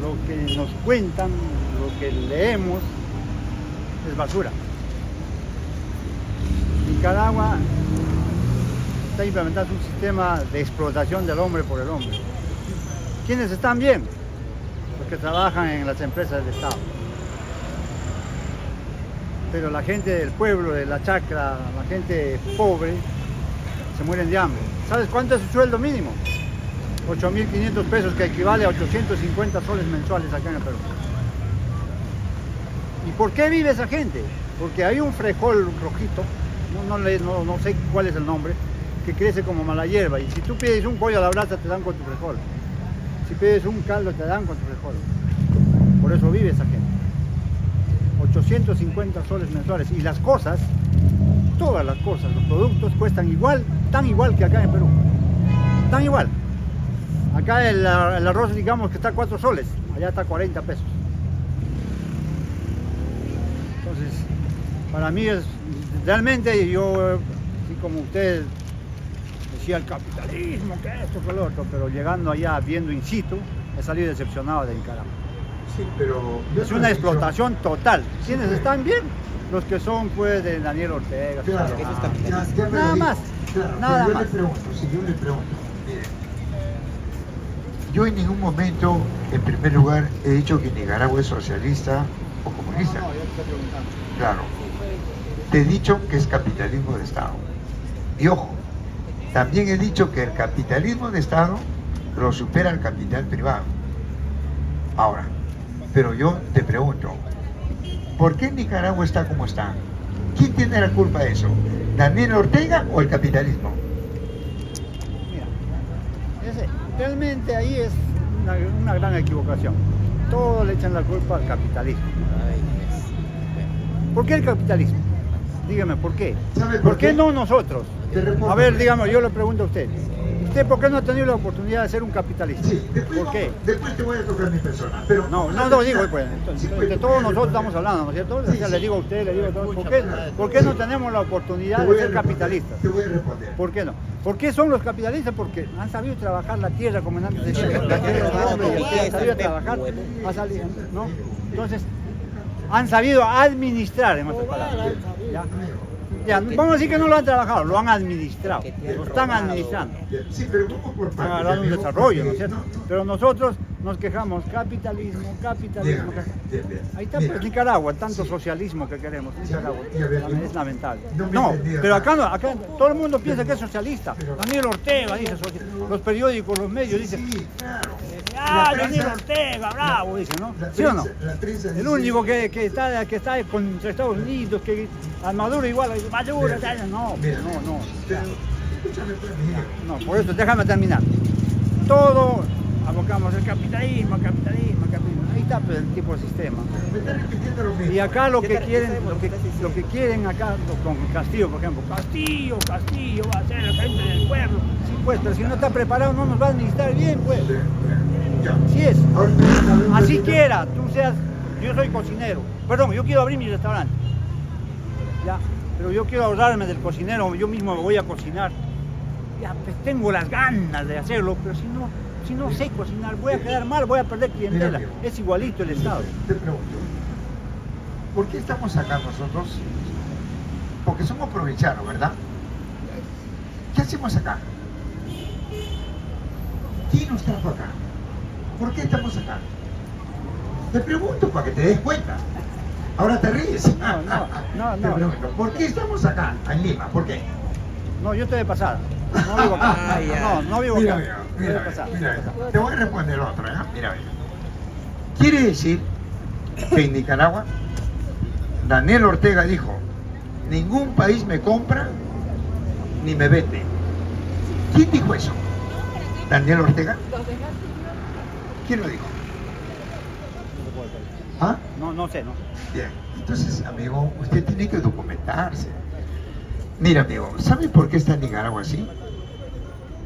E: lo que nos cuentan, lo que leemos, es basura. Nicaragua está implementando un sistema de explotación del hombre por el hombre. ¿Quiénes están bien? Los que trabajan en las empresas del Estado. Pero la gente del pueblo, de la chacra, la gente pobre, se mueren de hambre. ¿Sabes cuánto es su sueldo mínimo? 8.500 pesos, que equivale a 850 soles mensuales acá en el Perú. ¿Y por qué vive esa gente? Porque hay un frijol rojito, no sé cuál es el nombre, que crece como mala hierba, y si tú pides un pollo a la brasa te dan con tu frijol. Si pides un caldo te dan con tu frijol. Por eso vive esa gente. 850 soles mensuales, y las cosas, todas las cosas, los productos cuestan igual, tan igual que acá en Perú, tan igual. Acá el arroz, digamos que está a 4 soles, allá está a 40 pesos. Entonces, para mí es, realmente yo, así como usted decía el capitalismo, que esto, que lo otro, pero llegando allá, viendo in situ, he salido decepcionado de Nicaragua.
A: Sí, pero
E: es una explotación total. ¿Quiénes están bien? Los que son, pues, de Daniel Ortega.
A: Claro,
E: nada más.
A: Claro,
E: nada
A: yo
E: más.
A: Le pregunto, mire, yo en ningún momento, en primer lugar, he dicho que Nicaragua es socialista o comunista.
E: No, yo te estoy preguntando.
A: Claro. Te he dicho que es capitalismo de Estado. Y ojo, También he dicho que el capitalismo de Estado lo supera el capital privado. Ahora, pero yo te pregunto, ¿por qué Nicaragua está como está? ¿Quién tiene la culpa de eso? ¿Daniel Ortega o el capitalismo?
E: Mira, realmente ahí es una gran equivocación. Todos le echan la culpa al capitalismo. ¿Por qué el capitalismo? Dígame, ¿por qué?
A: ¿Sabe
E: ¿Por qué no nosotros?
A: Te respondo.
E: A ver, dígame, yo le pregunto a usted. ¿Usted por qué no ha tenido la oportunidad de ser un capitalista?
A: Sí, después,
E: ¿Por qué?
A: después te voy a tocar mi persona. Pero
E: No,
A: vamos
E: no
A: a
E: lo
A: terminar.
E: digo, pues. Entonces,
A: Sí, pues,
E: de
A: te
E: todos
A: voy a
E: nosotros
A: responder.
E: estamos hablando, ¿no es cierto?
A: Sí,
E: O sea, le
A: sí.
E: digo a usted, le digo a todos.
B: Muchas
E: ¿Por qué no tenemos la oportunidad
A: Te
E: de
A: voy a
E: ser
A: responder,
E: capitalistas?
A: Te voy a responder.
E: ¿Por qué no? ¿Por qué son los capitalistas? Porque han sabido trabajar la tierra, como antes decía, la tierra es del hombre y el que ha sabido trabajar ha salido, ¿no? Entonces, han sabido administrar, en otras palabras. ¿Ya? Ya, vamos a decir que no lo han trabajado, lo han administrado, lo están administrando.
A: Sí, pero vamos por
E: Están
A: partes,
E: dando un
A: amigo,
E: desarrollo, ¿no
A: porque-
E: es cierto?
A: no, no.
E: Pero nosotros nos quejamos, capitalismo, capitalismo.
A: Dígame, dígame.
E: Ahí está
A: Mira,
E: pues Nicaragua, tanto
A: sí.
E: socialismo que queremos.
A: Sí,
E: Nicaragua,
A: y a ver,
E: es lamentable.
A: no me
E: No,
A: entendía
E: pero
A: nada.
E: acá no, acá todo el mundo piensa que es socialista.
A: Pero-
E: Daniel Ortega dice socialista. Los periódicos, los medios dicen,
A: Sí, claro.
E: ah,
A: La
E: Daniel
A: prensa-
E: Ortega, bravo, dice, ¿no?
A: la
E: ¿Sí o no?
A: prensa- la prensa
E: El
A: dice-
E: único que está contra Estados Unidos, que a Maduro igual, Maduro, no,
A: Mira,
E: no.
A: pero, escúchame, pues, Miguel.
E: No, por eso, déjame terminar. Todo abocamos el capitalismo. Ahí está pues, el tipo de sistema.
A: Me está repitiendo lo mismo.
E: Y acá lo que quieren acá con Castillo, por ejemplo, Castillo va a ser el frente del pueblo. Sí, pues, pero si no está preparado no nos va a administrar bien, pues.
A: Sí, ya.
E: Así es.
A: Ahorita hablamos
E: Así
A: de-
E: quiera, yo soy cocinero. Perdón, yo quiero abrir mi restaurante. Ya, pero yo quiero ahorrarme del cocinero, yo mismo me voy a cocinar. Ya, pues tengo las ganas de hacerlo, pero si no sé cocinar, voy a quedar mal, voy a perder clientela.
A: Mira, amigo.
E: Es igualito el Estado.
A: Te pregunto, ¿por qué estamos acá nosotros? Porque somos provincianos, ¿verdad? ¿Qué hacemos acá? ¿Quién nos trajo acá? ¿Por qué estamos acá? Te pregunto para que te des cuenta. Ahora te ríes.
E: No.
A: Te pregunto, ¿por qué estamos acá, en Lima? ¿Por qué?
E: No, yo estoy de pasada. No vivo acá. No vivo
A: Mira,
E: acá. Estoy de
A: mira,
E: pasada.
A: mira, te voy a responder otro, ¿eh? Mira. Quiere decir que en Nicaragua, Daniel Ortega dijo, ningún país me compra ni me vende. ¿Quién dijo eso? ¿Daniel Ortega? ¿Quién lo dijo? ¿Ah?
E: No sé.
A: Bien, entonces, amigo, usted tiene que documentarse. Mira, amigo, ¿sabe por qué está en Nicaragua así?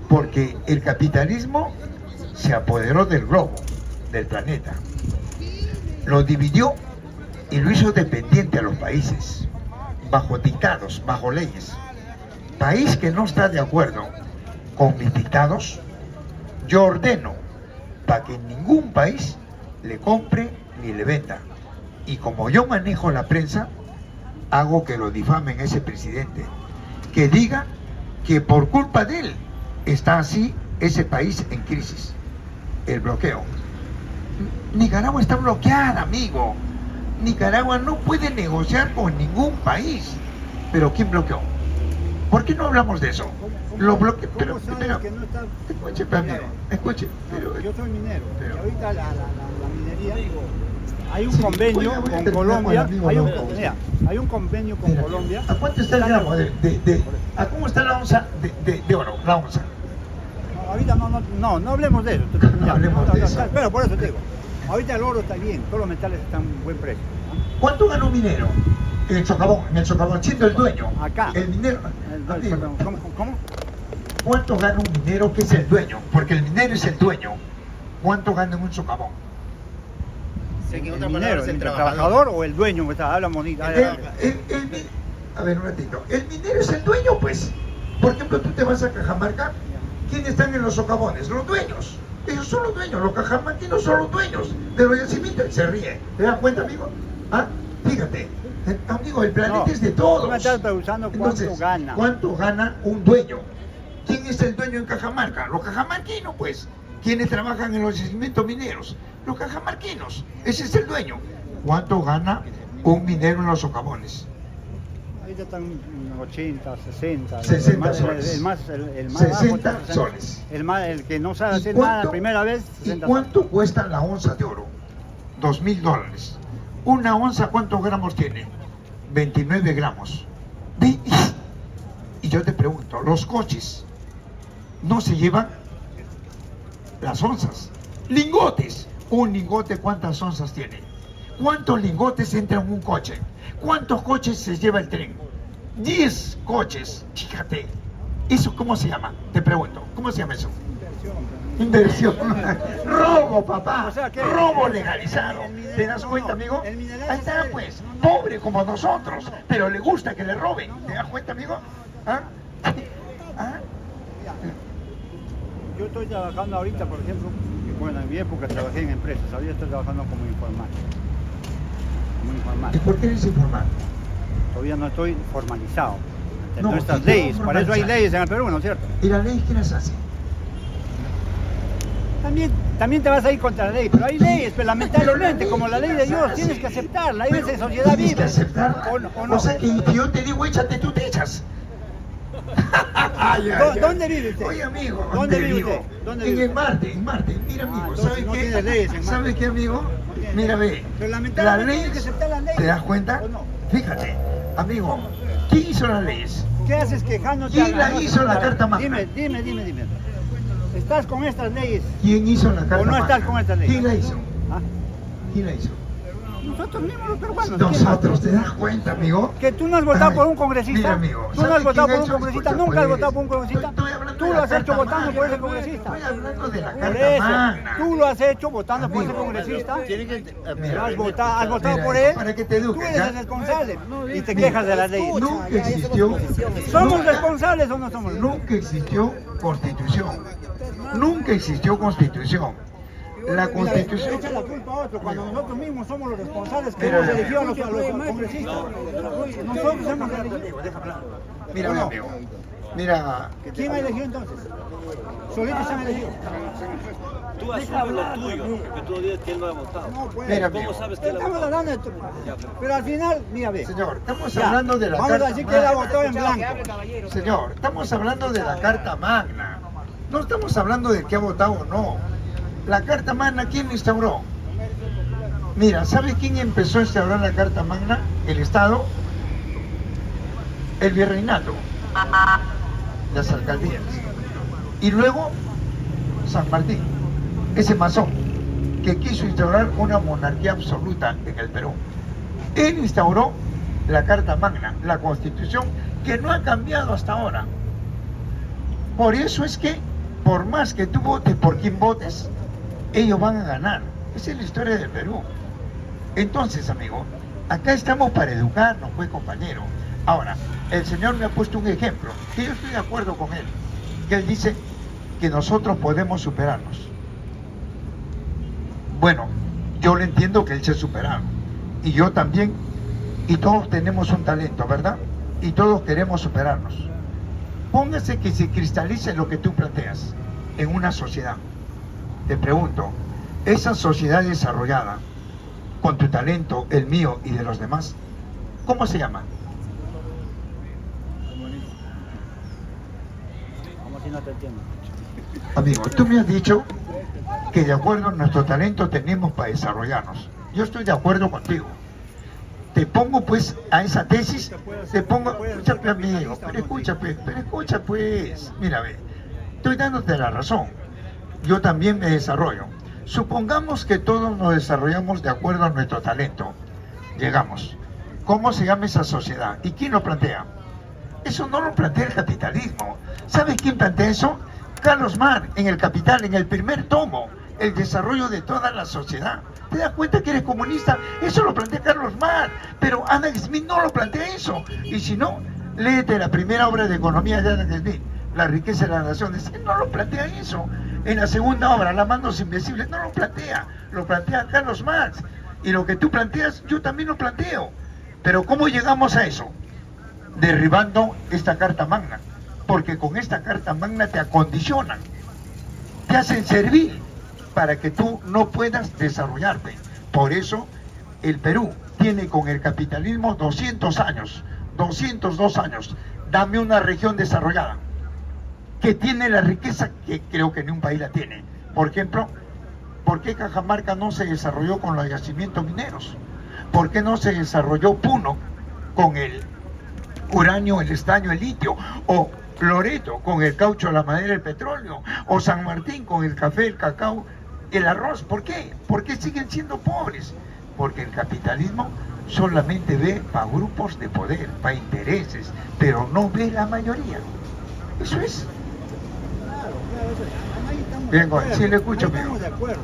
A: Porque el capitalismo se apoderó del globo, del planeta. Lo dividió y lo hizo dependiente a los países, bajo dictados, bajo leyes. País que no está de acuerdo con mis dictados, yo ordeno para que ningún país le compre ni le venda. Y como yo manejo la prensa, hago que lo difamen ese presidente, que diga que por culpa de él está así ese país en crisis, el bloqueo. Nicaragua está bloqueada, amigo. Nicaragua no puede negociar con ningún país. ¿Pero quién bloqueó? ¿Por qué no hablamos de eso? Lo bloqueó.
E: ¿Cómo sabe que no está?
A: Escuche, pues, amigo, escuche. Pero,
E: Yo soy minero.
A: pero-
E: Y ahorita la minería, hay un
A: Sí,
E: convenio
A: voy a
E: con
A: terminar
E: Colombia.
A: con el amigo loco.
E: Hay un convenio con
A: mira,
E: Colombia.
A: ¿a cuánto está el gramo a cómo está la onza de oro? La onza.
E: No, ahorita no hablemos de eso.
A: No hablemos de eso.
E: Pero por eso te digo. Ahorita el oro está bien, todos los metales están en buen precio. ¿no?
A: ¿Cuánto gana un minero? En el socavón, siendo el dueño.
E: Acá.
A: El minero. Amigo,
E: Perdón, ¿cómo?
A: ¿cuánto gana un minero que es el dueño? Porque el minero es el dueño. ¿Cuánto gana en un socavón?
D: En
E: El
D: otras
E: minero,
D: palabras,
E: el trabajador o el dueño, que está, habla bonita.
A: A ver, un ratito. El minero es el dueño, pues. Por ejemplo, tú te vas a Cajamarca. ¿Quiénes están en los socavones? Los dueños. Ellos son los dueños. Los cajamarquinos son los dueños de los yacimientos. Y se ríe. ¿Te das cuenta, amigo? ¿Ah? Fíjate. Amigo, el planeta
E: No,
A: es de todos.
E: tú me estás preguntando cuánto
A: Entonces,
E: gana.
A: ¿cuánto gana un dueño? ¿Quién es el dueño en Cajamarca? Los cajamarquinos, pues. ¿Quiénes trabajan en los yacimientos mineros? Los cajamarquinos. Ese es el dueño. ¿Cuánto gana un minero en los socavones?
E: Ahorita están en 80, 60.
A: 60 soles.
E: El más
A: 60
E: bajo,
A: soles.
E: El que no sabe
A: ¿Y
E: hacer nada la
A: cuánto-
E: primera vez,
A: ¿Y
E: 60
A: cuánto cuesta la onza de oro? $2.000. Una onza, ¿cuántos gramos tiene? 29 gramos. Ve, y yo te pregunto, los coches no se llevan las onzas. Lingotes. Un lingote, ¿cuántas onzas tiene? ¿Cuántos lingotes entran en un coche? ¿Cuántos coches se lleva el tren? 10 coches. Fíjate. ¿Eso cómo se llama? Te pregunto. ¿Cómo se llama eso? Inversión. Robo, papá.
E: O sea, ¿qué?
A: Robo legalizado.
E: El mineral-
A: ¿Te das
E: no,
A: cuenta,
E: no.
A: amigo?
E: El mineral
A: Ahí está,
E: es-
A: pues.
E: no, no.
A: Pobre como nosotros. Pero le gusta que le roben. ¿Te das cuenta, amigo? ¿Ah? ¿Ah?
E: Yo estoy trabajando ahorita, por ejemplo, bueno, en mi época trabajé en empresas, ahorita estoy trabajando como informal.
A: ¿Y por qué eres informal?
E: Todavía no estoy formalizado. En
A: No,
E: nuestras
A: si tú
E: leyes,
A: no
E: para eso hay
A: formalizas.
E: leyes en el Perú, ¿no es cierto?
A: ¿Y la ley quién las hace?
E: También te vas a ir contra la ley, pero hay leyes, pero lamentablemente, como la ley de Dios, tienes que aceptarla, hay veces en sociedad
A: Tienes que
E: vive.
A: aceptarla.
E: ¿O no?
A: O sea que yo te digo, échate, tú te echas. Ay, ay, ay.
E: ¿Dónde vive usted?
A: Oye, amigo,
E: ¿Dónde
A: te
E: vive
A: digo,
E: usted? ¿Dónde
A: en
E: vive
A: el Marte, en Marte. Mira, amigo,
E: entonces
A: ¿sabes
E: no
A: qué?
E: tiene leyes en Marte.
A: ¿Sabes qué, amigo?
E: tiene
A: Mira,
E: leyes.
A: ve.
E: Pero
A: La
E: lamentablemente
A: ley,
E: tienes que aceptar las leyes.
A: ¿te das cuenta?
E: ¿O no?
A: Fíjate, amigo, ¿quién hizo las leyes?
E: ¿Qué haces quejándote?
A: ¿Quién
E: a
A: la
E: no
A: hizo la
E: aceptar?
A: Carta Magna?
E: Dime. ¿Estás con estas leyes?
A: ¿Quién hizo la Carta
E: ¿O no
A: Magna?
E: estás con esta ley?
A: ¿Quién la hizo?
E: ¿Ah?
A: ¿Quién la hizo?
E: Nosotros mismos los peruanos.
A: Nosotros, ¿te das cuenta, amigo?
E: Que tú no has votado
A: Ay,
E: por un congresista.
A: mira, amigo,
E: Tú no has
A: ¿sabes
E: votado
A: quién
E: por
A: ha
E: un
A: hecho?
E: congresista.
A: Escucha,
E: Nunca has
A: pues,
E: votado por un congresista.
A: estoy hablando
E: Tú
A: de
E: lo
A: la
E: has hecho
A: Carta
E: votando
A: Magna,
E: por ese
A: pues,
E: congresista.
A: Estoy hablando de la
E: Por
A: Carta
E: eso,
A: Magna.
E: tú lo has hecho votando por ese
A: Amigo,
E: congresista.
A: Mira,
E: Has votado
A: mira,
E: por él.
A: para que te
E: Tú
A: eduques,
E: eres
A: ¿ya?
E: el responsable y te
A: Mira,
E: quejas de las leyes.
A: Nunca existió.
E: ¿Somos
A: nunca-
E: responsables o no somos?
A: Nunca existió constitución. Nunca existió constitución. La
E: Mira,
A: constitución.
E: echa la culpa a otro cuando nosotros mismos somos los responsables que
A: Mira,
E: hemos elegido a los congresistas. Nosotros hemos elegido.
A: Mira, mi amigo. Mira,
E: ¿Quién ha elegido entonces? Solitos se han elegido.
F: Tú asumes lo tuyo, que tú dices que él no ha votado.
E: No, pues.
A: mira,
F: ¿Cómo
A: amigo.
F: sabes que él ha
E: Estamos
F: votado?
E: hablando de esto. Pero al final, mira, ve.
A: Señor, estamos
E: Ya,
A: hablando de la
E: vamos
A: Carta
E: a decir que él ha
A: Magna.
E: votado en blanco.
A: Señor, estamos hablando de la Carta Magna. No estamos hablando de que ha votado o no. La Carta Magna, ¿quién la instauró? Mira, ¿sabes quién empezó a instaurar la Carta Magna? El Estado. El virreinato. Las alcaldías. Y luego San Martín, ese masón que quiso instaurar una monarquía absoluta en el Perú. Él instauró la Carta Magna, la Constitución, que no ha cambiado hasta ahora. Por eso es que, por más que tú votes por quien votes, ellos van a ganar. Esa es la historia del Perú. Entonces, amigo, acá estamos para educarnos, pues, compañero. Ahora, el Señor me ha puesto un ejemplo, que yo estoy de acuerdo con él, que él dice que nosotros podemos superarnos. Bueno, yo le entiendo que él se ha superado, y yo también, y todos tenemos un talento, ¿verdad? Y todos queremos superarnos. Póngase que se cristalice lo que tú planteas en una sociedad. Te pregunto, esa sociedad desarrollada, con tu talento, el mío y de los demás, ¿cómo se llama?
E: Como si no te entiendo.
A: Amigo, tú me has dicho que de acuerdo a nuestro talento tenemos para desarrollarnos. Yo estoy de acuerdo contigo. Te pongo pues a esa tesis, te pongo, escucha pues, amigo, pero escucha pues, mira, ve, estoy dándote la razón. Yo también me desarrollo. Supongamos que todos nos desarrollamos de acuerdo a nuestro talento. Llegamos. ¿Cómo se llama esa sociedad? ¿Y quién lo plantea? Eso no lo plantea el capitalismo. ¿Sabes quién plantea eso? Carlos Marx, en El Capital, en el primer tomo, el desarrollo de toda la sociedad. ¿Te das cuenta que eres comunista? Eso lo plantea Carlos Marx, pero Adam Smith no lo plantea eso. Y si no, léete la primera obra de economía de Adam Smith, La riqueza de las naciones. Él no lo plantea eso. En la segunda obra, La manos invisibles, no lo plantea Carlos Marx. Y lo que tú planteas, yo también lo planteo. Pero ¿cómo llegamos a eso? Derribando esta Carta Magna. Porque con esta Carta Magna te acondicionan, te hacen servir para que tú no puedas desarrollarte. Por eso el Perú tiene con el capitalismo 200 años, 202 años, dame una región desarrollada que tiene la riqueza que creo que ni un país la tiene. Por ejemplo, ¿por qué Cajamarca no se desarrolló con los yacimientos mineros? ¿Por qué no se desarrolló Puno con el uranio, el estaño, el litio? O Loreto con el caucho, la madera, el petróleo. O San Martín con el café, el cacao, el arroz. ¿Por qué? ¿Por qué siguen siendo pobres? Porque el capitalismo solamente ve para grupos de poder, para intereses, pero no ve la mayoría. Eso es. Bien, sí le escucho, amigo.
E: Estamos de acuerdo.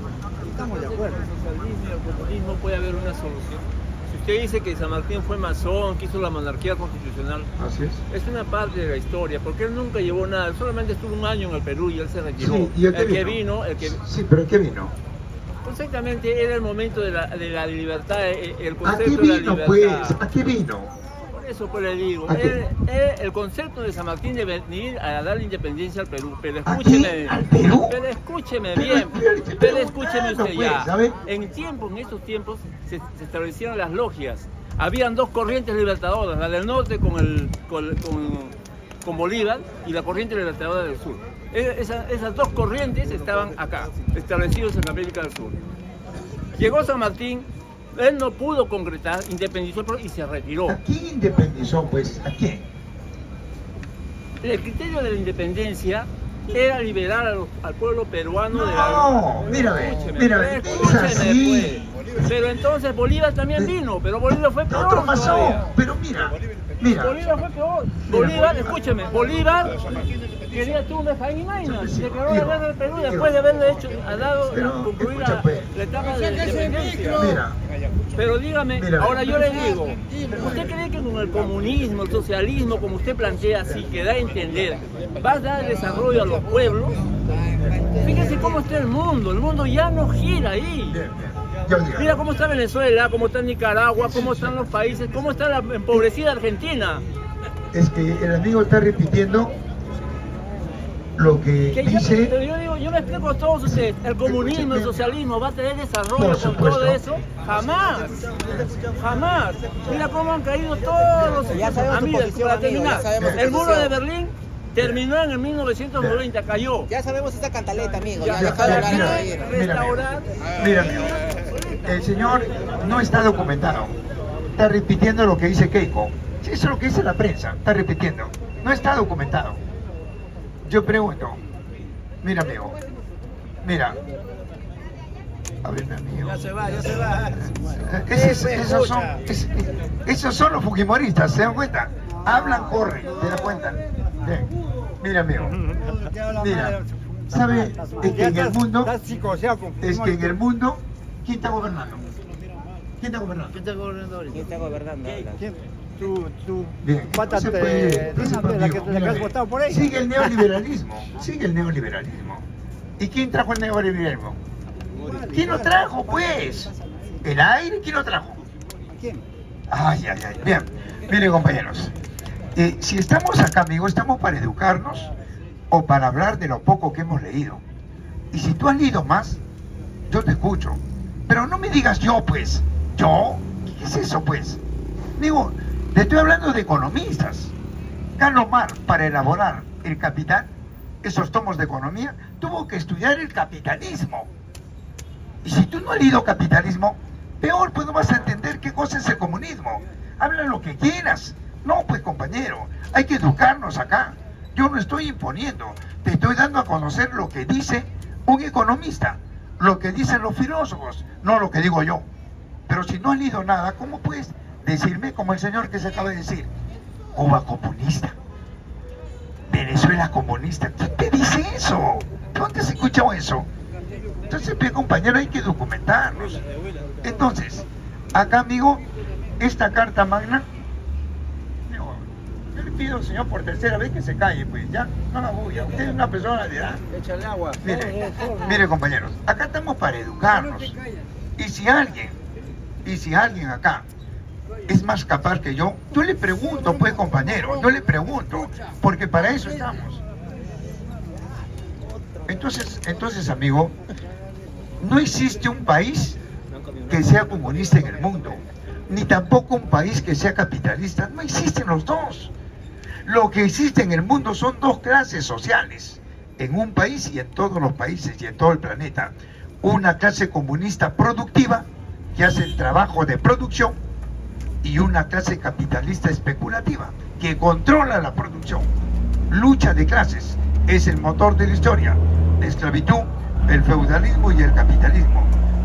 F: El socialismo y el comunismo puede haber una solución. Si usted dice que San Martín fue masón, que hizo la monarquía constitucional,
A: Así es.
F: es una parte de la historia, porque él nunca llevó nada, él solamente estuvo un año en el Perú y él se retiró.
A: Sí, ¿y a qué
F: el que
A: vino?
F: vino,
A: Sí, pero ¿qué vino?
F: Exactamente, era el momento de la libertad, el
A: ¿A
F: concepto
A: qué
F: de la
A: vino,
F: libertad.
A: pues? ¿A qué vino?
F: Por eso pues le digo,
A: ¿A qué?
F: el concepto de San Martín de venir a dar la independencia al Perú, pero
A: ¿Aquí?
F: escúcheme,
A: ¿Al Perú?
F: pero escúcheme
A: Pero,
F: bien,
A: pero,
F: pero escúcheme usted
A: pues,
F: ya.
A: ¿sabe?
F: En esos tiempos se establecieron las logias. Habían dos corrientes libertadoras, la del norte con Bolívar y la corriente libertadora del sur. Esas dos corrientes estaban acá, establecidas en América del Sur. Llegó San Martín, él no pudo concretar, independizó y se retiró.
A: ¿A quién independizó, pues? ¿A quién?
F: El criterio de la independencia era liberar al pueblo peruano de la...
A: No, mírame, es así.
F: Pues. Pero entonces Bolívar también vino, pero Bolívar fue peor
A: Otro masón,
F: todavía.
A: pero mira.
F: Bolívar fue peor. Bolívar, escúcheme, Bolívar quería tú una Jaime Maina, se declaró la guerra del Perú después de haberle concluir la etapa de independencia.
A: Mira.
F: Pero dígame,
A: Mira.
F: ahora yo le digo, ¿usted cree que con el comunismo, el socialismo, como usted plantea, si que da a entender, va a dar desarrollo a los pueblos? Fíjese cómo está el mundo ya no gira ahí. Mira cómo está Venezuela, cómo está Nicaragua, cómo están los países, cómo está la empobrecida Argentina.
A: Es que el amigo está repitiendo lo que dice.
F: Pero yo me explico a todos ustedes, el comunismo, el socialismo va a tener desarrollo con todo eso, jamás. Mira cómo han caído todos los...
C: Ya sabemos tu posición,
F: para
C: amigo,
F: terminar,
C: ya sabemos tu
F: el muro
C: posición.
F: de Berlín terminó en el 1990, cayó.
C: Ya sabemos esa cantaleta, amigo.
F: Ya,
C: Ya deja de hablar
A: mira,
C: ahí.
F: Restaurar.
A: Mira, amigo, el señor no está documentado. Está repitiendo lo que dice Keiko. Sí, eso es lo que dice la prensa. Está repitiendo. No está documentado. Yo pregunto. Mira, amigo. Mira. A ver, amigo.
F: Ya se va.
A: Esos son los fujimoristas, ¿se dan cuenta? Hablan, corren, ¿se dan cuenta? Bien. Mira, amigo. Mira. ¿Sabe? Es que en el mundo, ¿quién está gobernando? ¿Quién está gobernando?
C: ¿Quién está gobernando?
A: Bien.
E: Pata
A: No se puede,
E: la que has votado por ella.
A: Sigue el neoliberalismo. ¿Y quién trajo el neoliberalismo? ¿Quién lo trajo, pues? ¿El aire? ¿Quién lo trajo?
E: ¿Quién?
A: Ay. Bien. Miren, compañeros. Si estamos acá, amigo, estamos para educarnos o para hablar de lo poco que hemos leído. Y si tú has leído más, yo te escucho. Pero no me digas yo, pues. ¿Yo? ¿Qué es eso, pues? Digo, te estoy hablando de economistas. Carlos Marx, para elaborar el Capital, esos tomos de economía, tuvo que estudiar el capitalismo. Y si tú no has leído capitalismo, peor, pues no vas a entender qué cosa es el comunismo. Habla lo que quieras. No, pues compañero, hay que educarnos acá. Yo no estoy imponiendo, te estoy dando a conocer lo que dice un economista, lo que dicen los filósofos, no lo que digo yo. Pero si no has leído nada, ¿cómo puedes decirme, como el señor que se acaba de decir, Cuba comunista, Venezuela comunista? ¿Quién te dice eso? ¿Dónde has escuchado eso? Entonces, pues, compañero, hay que documentarnos. Entonces, acá, amigo, esta carta magna, yo le pido al señor por tercera vez que se calle, pues, ya, no la bulla. Usted es una persona de edad.
C: Échale agua.
A: Mire, compañeros, acá estamos para educarnos. Y si alguien acá es más capaz que yo le pregunto, pues, compañero, yo le pregunto, porque para eso estamos. Entonces, amigo, no existe un país que sea comunista en el mundo. ni tampoco un país que sea capitalista. No existen los dos. Lo que existe en el mundo son dos clases sociales, en un país y en todos los países y en todo el planeta. Una clase comunista productiva, que hace el trabajo de producción, y una clase capitalista especulativa, que controla la producción. Lucha de clases es el motor de la historia. La esclavitud, el feudalismo y el capitalismo.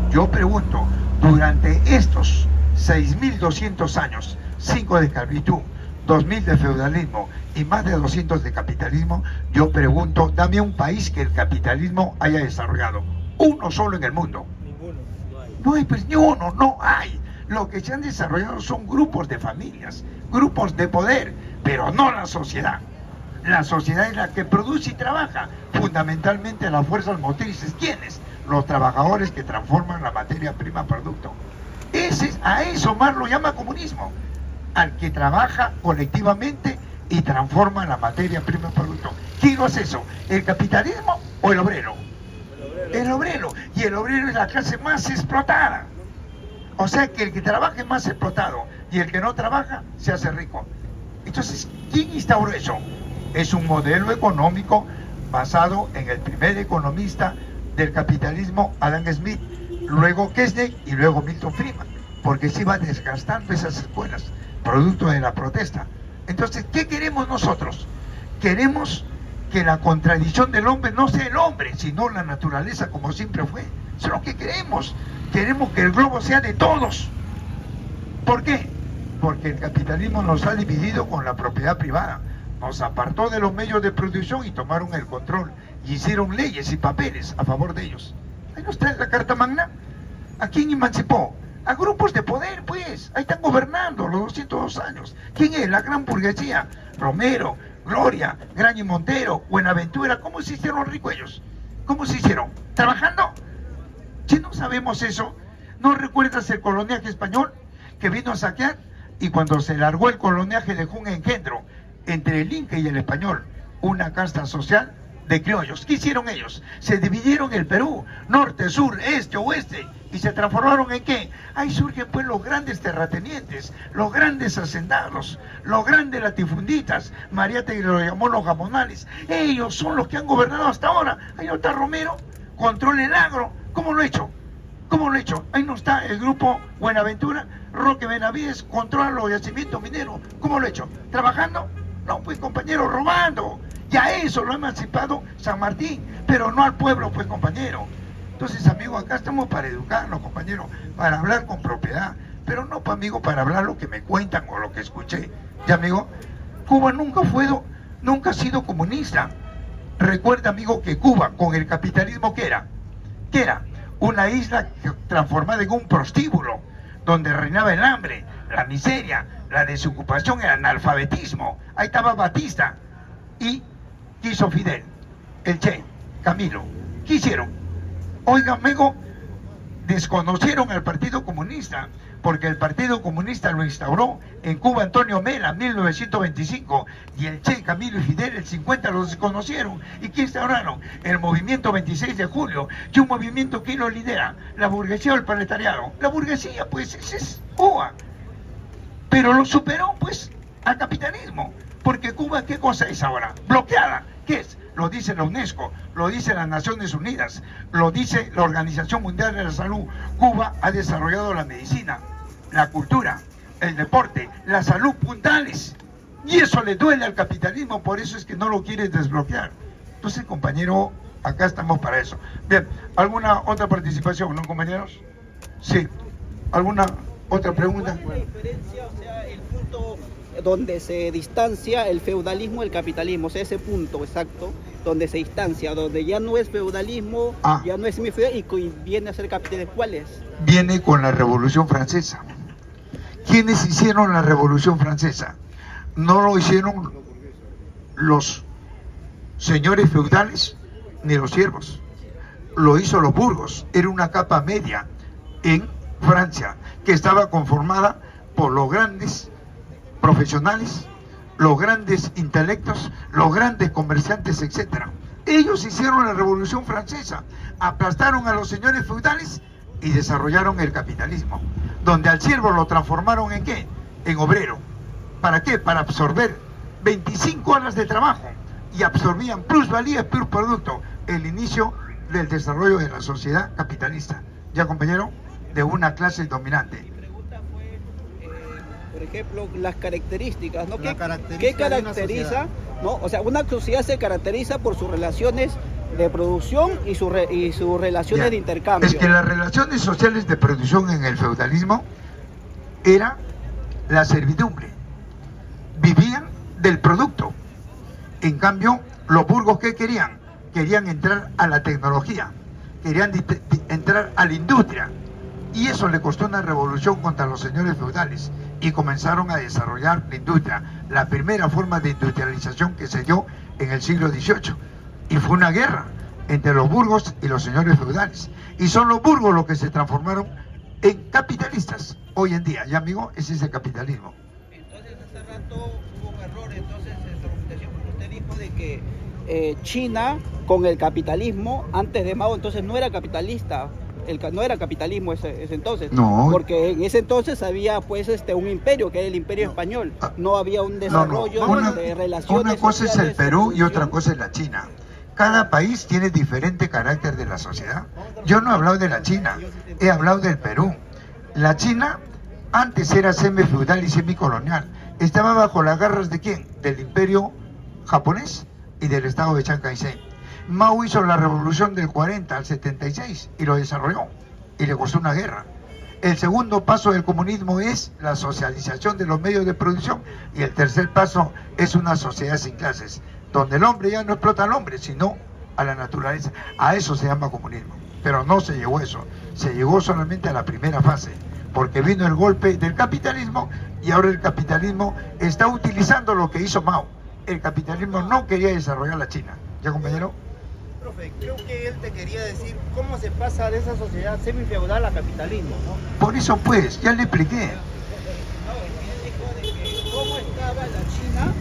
A: Yo pregunto, durante estos 6.200 años, 5 de esclavitud, 2.000 de feudalismo y más de 200 de capitalismo, yo pregunto, dame un país que el capitalismo haya desarrollado. Uno solo en el mundo. No hay, pues ni uno, no hay. Lo que se han desarrollado son grupos de familias, grupos de poder, pero no la sociedad. La sociedad es la que produce y trabaja, fundamentalmente las fuerzas motrices. ¿Quiénes? Los trabajadores que transforman la materia prima en producto. A eso Marx lo llama comunismo, al que trabaja colectivamente y transforma la materia prima en producto. ¿Quién lo hace eso? ¿El capitalismo o el obrero? El obrero. Y el obrero es la clase más explotada. O sea que el que trabaja es más explotado y el que no trabaja se hace rico. Entonces, ¿quién instauró eso? Es un modelo económico basado en el primer economista del capitalismo, Adam Smith, luego Keynes y luego Milton Friedman, porque se iba desgastando esas escuelas, producto de la protesta. Entonces, ¿qué queremos nosotros? Queremos que la contradicción del hombre no sea el hombre, sino la naturaleza como siempre fue. Eso es lo que queremos. Queremos que el globo sea de todos. ¿Por qué? Porque el capitalismo nos ha dividido con la propiedad privada. Nos apartó de los medios de producción y tomaron el control. Y hicieron leyes y papeles a favor de ellos. Ahí no está en la Carta Magna. ¿A quién emancipó? A grupos de poder, pues. Ahí están gobernando los 202 años. ¿Quién es? La gran burguesía. Romero, Gloria, Graña y Montero, Buenaventura. ¿Cómo se hicieron ricos ellos? ¿Cómo se hicieron? ¿Trabajando? Si no sabemos eso, ¿no recuerdas el coloniaje español que vino a saquear? Y cuando se largó el coloniaje dejó un engendro entre el inca y el español, una casta social de criollos. ¿Qué hicieron ellos? Se dividieron el Perú, norte, sur, este, oeste, y se transformaron ¿en qué? Ahí surgen pues los grandes terratenientes, los grandes hacendados, los grandes latifunditas. Mariátegui lo llamó los gamonales. Ellos son los que han gobernado hasta ahora. Ahí no está Romero, controla el agro. ¿Cómo lo he hecho? ¿Cómo lo he hecho? Ahí no está el grupo Buenaventura, Roque Benavides, controla los yacimientos mineros. ¿Cómo lo he hecho? ¿Trabajando? No, pues compañero, robando. Y a eso lo ha emancipado San Martín, pero no al pueblo, pues compañero. Entonces, amigo, acá estamos para educarnos, compañero, para hablar con propiedad, pero no, amigo, para hablar lo que me cuentan o lo que escuché. Ya, amigo, Cuba nunca ha sido comunista. Recuerda, amigo, que Cuba, con el capitalismo, ¿qué era? ¿Qué era? Una isla transformada en un prostíbulo, donde reinaba el hambre, la miseria, la desocupación, el analfabetismo. Ahí estaba Batista. ¿Y qué hizo Fidel? El Che, Camilo. ¿Qué hicieron? Oiga, amigo, desconocieron al Partido Comunista, porque el Partido Comunista lo instauró en Cuba Antonio Mela, 1925, y el Che, Camilo y Fidel, el 50, los desconocieron. ¿Y qué instauraron? El movimiento 26 de julio, y un movimiento que lo lidera, la burguesía o el proletariado. La burguesía, pues, ese es Cuba. Pero lo superó, pues, al capitalismo. Porque Cuba, ¿qué cosa es ahora? Bloqueada. ¿Qué es? Lo dice la UNESCO, lo dice las Naciones Unidas, lo dice la Organización Mundial de la Salud. Cuba ha desarrollado la medicina, la cultura, el deporte, la salud puntales. Y eso le duele al capitalismo, por eso es que no lo quiere desbloquear. Entonces, compañero, acá estamos para eso. Bien, ¿alguna otra participación, no, compañeros? Sí. ¿Alguna otra pregunta?
G: ¿Cuál es la diferencia, o sea, el punto donde se distancia el feudalismo del capitalismo? O sea, ese punto exacto donde se distancia, donde ya no es feudalismo, ya no es semifeudal y viene a ser capitalismo. ¿Cuál es?
A: Viene con la Revolución Francesa. ¿Quiénes hicieron la Revolución Francesa? No lo hicieron los señores feudales ni los siervos. Lo hizo los burgos. Era una capa media en Francia que estaba conformada por los grandes profesionales, los grandes intelectos, los grandes comerciantes, etc. Ellos hicieron la Revolución Francesa, aplastaron a los señores feudales y desarrollaron el capitalismo, donde al siervo lo transformaron ¿en qué? En obrero. ¿Para qué? Para absorber 25 horas de trabajo y absorbían plusvalía, plus producto, el inicio del desarrollo de la sociedad capitalista. ¿Ya, compañero? De una clase dominante.
G: Mi pregunta fue, por ejemplo, las características, ¿no?
D: La
G: ¿Qué
D: característica de una
G: caracteriza,
D: sociedad.
G: ¿no? O sea, una sociedad se caracteriza por sus relaciones de producción y sus relaciones
A: Ya.
G: de intercambio.
A: Es que las relaciones sociales de producción en el feudalismo era la servidumbre. Vivían del producto. En cambio, los burgos, ¿qué querían? Querían entrar a la tecnología, querían entrar a la industria. Y eso le costó una revolución contra los señores feudales. Y comenzaron a desarrollar la industria, la primera forma de industrialización que se dio en el siglo XVIII. Y fue una guerra entre los burgos y los señores feudales. Y son los burgos los que se transformaron en capitalistas hoy en día. Ya, amigo, ese es el capitalismo.
G: Entonces, hace rato hubo un error entonces en su argumentación, porque usted dijo de que China con el capitalismo antes de Mao entonces no era capitalista. No era capitalismo ese entonces,
A: No.
G: porque en ese entonces había pues un imperio que era el imperio español, no había un desarrollo de relaciones
A: una cosa es el
G: sociales,
A: Perú y otra
G: producción.
A: cosa es la China. Cada país tiene diferente carácter de la sociedad. Yo no he hablado de la China, he hablado del Perú. La China antes era semifeudal y semicolonial. Estaba bajo las garras ¿de quién? Del imperio japonés y del estado de Chiang Kai-shek. Mao hizo la revolución del 40 al 76 y lo desarrolló y le costó una guerra. El segundo paso del comunismo es la socialización de los medios de producción y el tercer paso es una sociedad sin clases, donde el hombre ya no explota al hombre, sino a la naturaleza. A eso se llama comunismo. Pero no se llegó a eso, se llegó solamente a la primera fase, porque vino el golpe del capitalismo y ahora el capitalismo está utilizando lo que hizo Mao. El capitalismo no quería desarrollar la China. ¿Ya, compañero?
D: Profe, creo que él te quería decir cómo se pasa de esa sociedad semifeudal a capitalismo, ¿no?
A: Por eso pues, ya le expliqué.
G: No, él dijo de que cómo estaba la China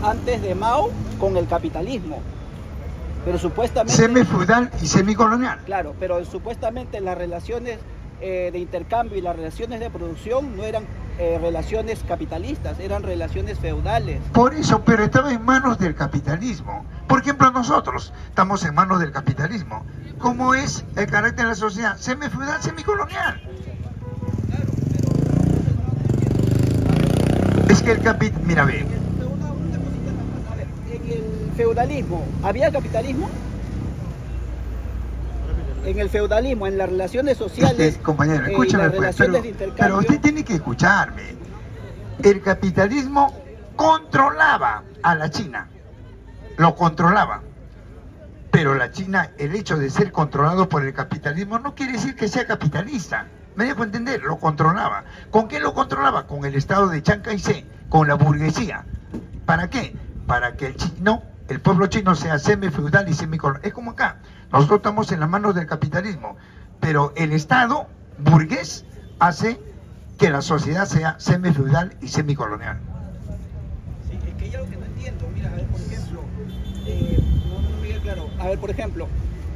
G: antes de Mao con el capitalismo. Pero supuestamente...
A: Semifeudal y semicolonial.
G: Claro, pero supuestamente las relaciones de intercambio y las relaciones de producción no eran relaciones capitalistas, eran relaciones feudales.
A: Por eso, pero estaba en manos del capitalismo. Por ejemplo, nosotros estamos en manos del capitalismo. ¿Cómo es el carácter de la sociedad? Semifeudal, semicolonial. Es que el capital... Mira, ve.
G: En el feudalismo, ¿había capitalismo? En el feudalismo, en las relaciones sociales,
A: compañero, escúchame
G: las
A: pues,
G: relaciones de
A: pero
G: intercambio...
A: usted tiene que escucharme. El capitalismo controlaba a la China, lo controlaba. Pero la China, el hecho de ser controlado por el capitalismo no quiere decir que sea capitalista. Me dejo entender, lo controlaba. ¿Con qué lo controlaba? Con el estado de Chiang Kai-shek, con la burguesía. ¿Para qué? Para que el pueblo chino sea semifeudal y semicolonial. Es como acá, nosotros estamos en las manos del capitalismo, pero el estado burgués hace que la sociedad sea semifeudal y semicolonial.
G: Sí, es que hay algo que no entiendo. Mira, a ver, por ejemplo, no me queda claro. A ver, por ejemplo,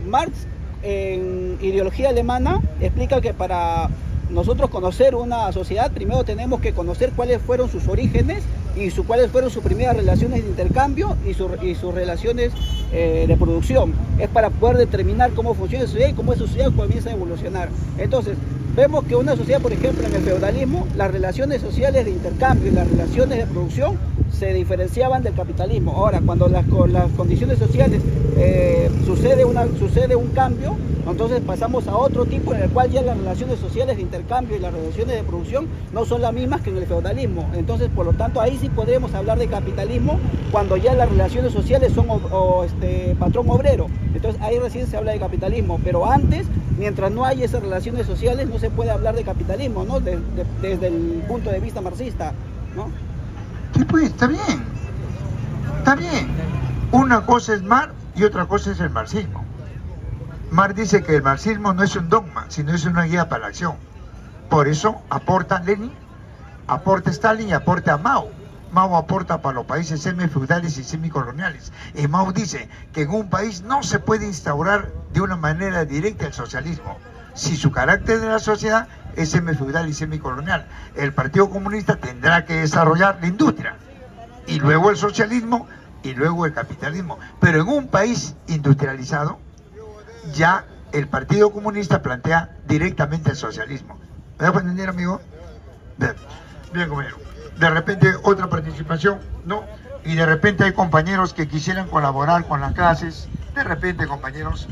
G: Marx en Ideología Alemana explica que para nosotros conocer una sociedad, primero tenemos que conocer cuáles fueron sus orígenes y cuáles fueron sus primeras relaciones de intercambio y sus relaciones de producción. Es para poder determinar cómo funciona la sociedad y cómo esa sociedad comienza a evolucionar. Entonces, vemos que una sociedad, por ejemplo, en el feudalismo, las relaciones sociales de intercambio y las relaciones de producción se diferenciaban del capitalismo. Ahora, cuando las condiciones sociales sucede un cambio, entonces pasamos a otro tipo en el cual ya las relaciones sociales de intercambio y las relaciones de producción no son las mismas que en el feudalismo. Entonces, por lo tanto, ahí sí podremos hablar de capitalismo cuando ya las relaciones sociales son patrón obrero. Entonces, ahí recién se habla de capitalismo. Pero antes, mientras no hay esas relaciones sociales, no se puede hablar de capitalismo, ¿no? Desde el punto de vista marxista, ¿no?
A: Sí, pues, está bien. Está bien. Una cosa es Marx y otra cosa es el marxismo. Marx dice que el marxismo no es un dogma, sino es una guía para la acción. Por eso aporta Lenin, aporta Stalin y aporta Mao. Mao aporta para los países semifeudales y semicoloniales. Y Mao dice que en un país no se puede instaurar de una manera directa el socialismo, si su carácter de la sociedad es semifeudal y semicolonial. El Partido Comunista tendrá que desarrollar la industria, y luego el socialismo, y luego el capitalismo. Pero en un país industrializado, ya el Partido Comunista plantea directamente el socialismo. ¿Me da entender, amigo? Bien, compañero. De repente otra participación, ¿no? Y de repente hay compañeros que quisieran colaborar con las clases. De repente, compañeros,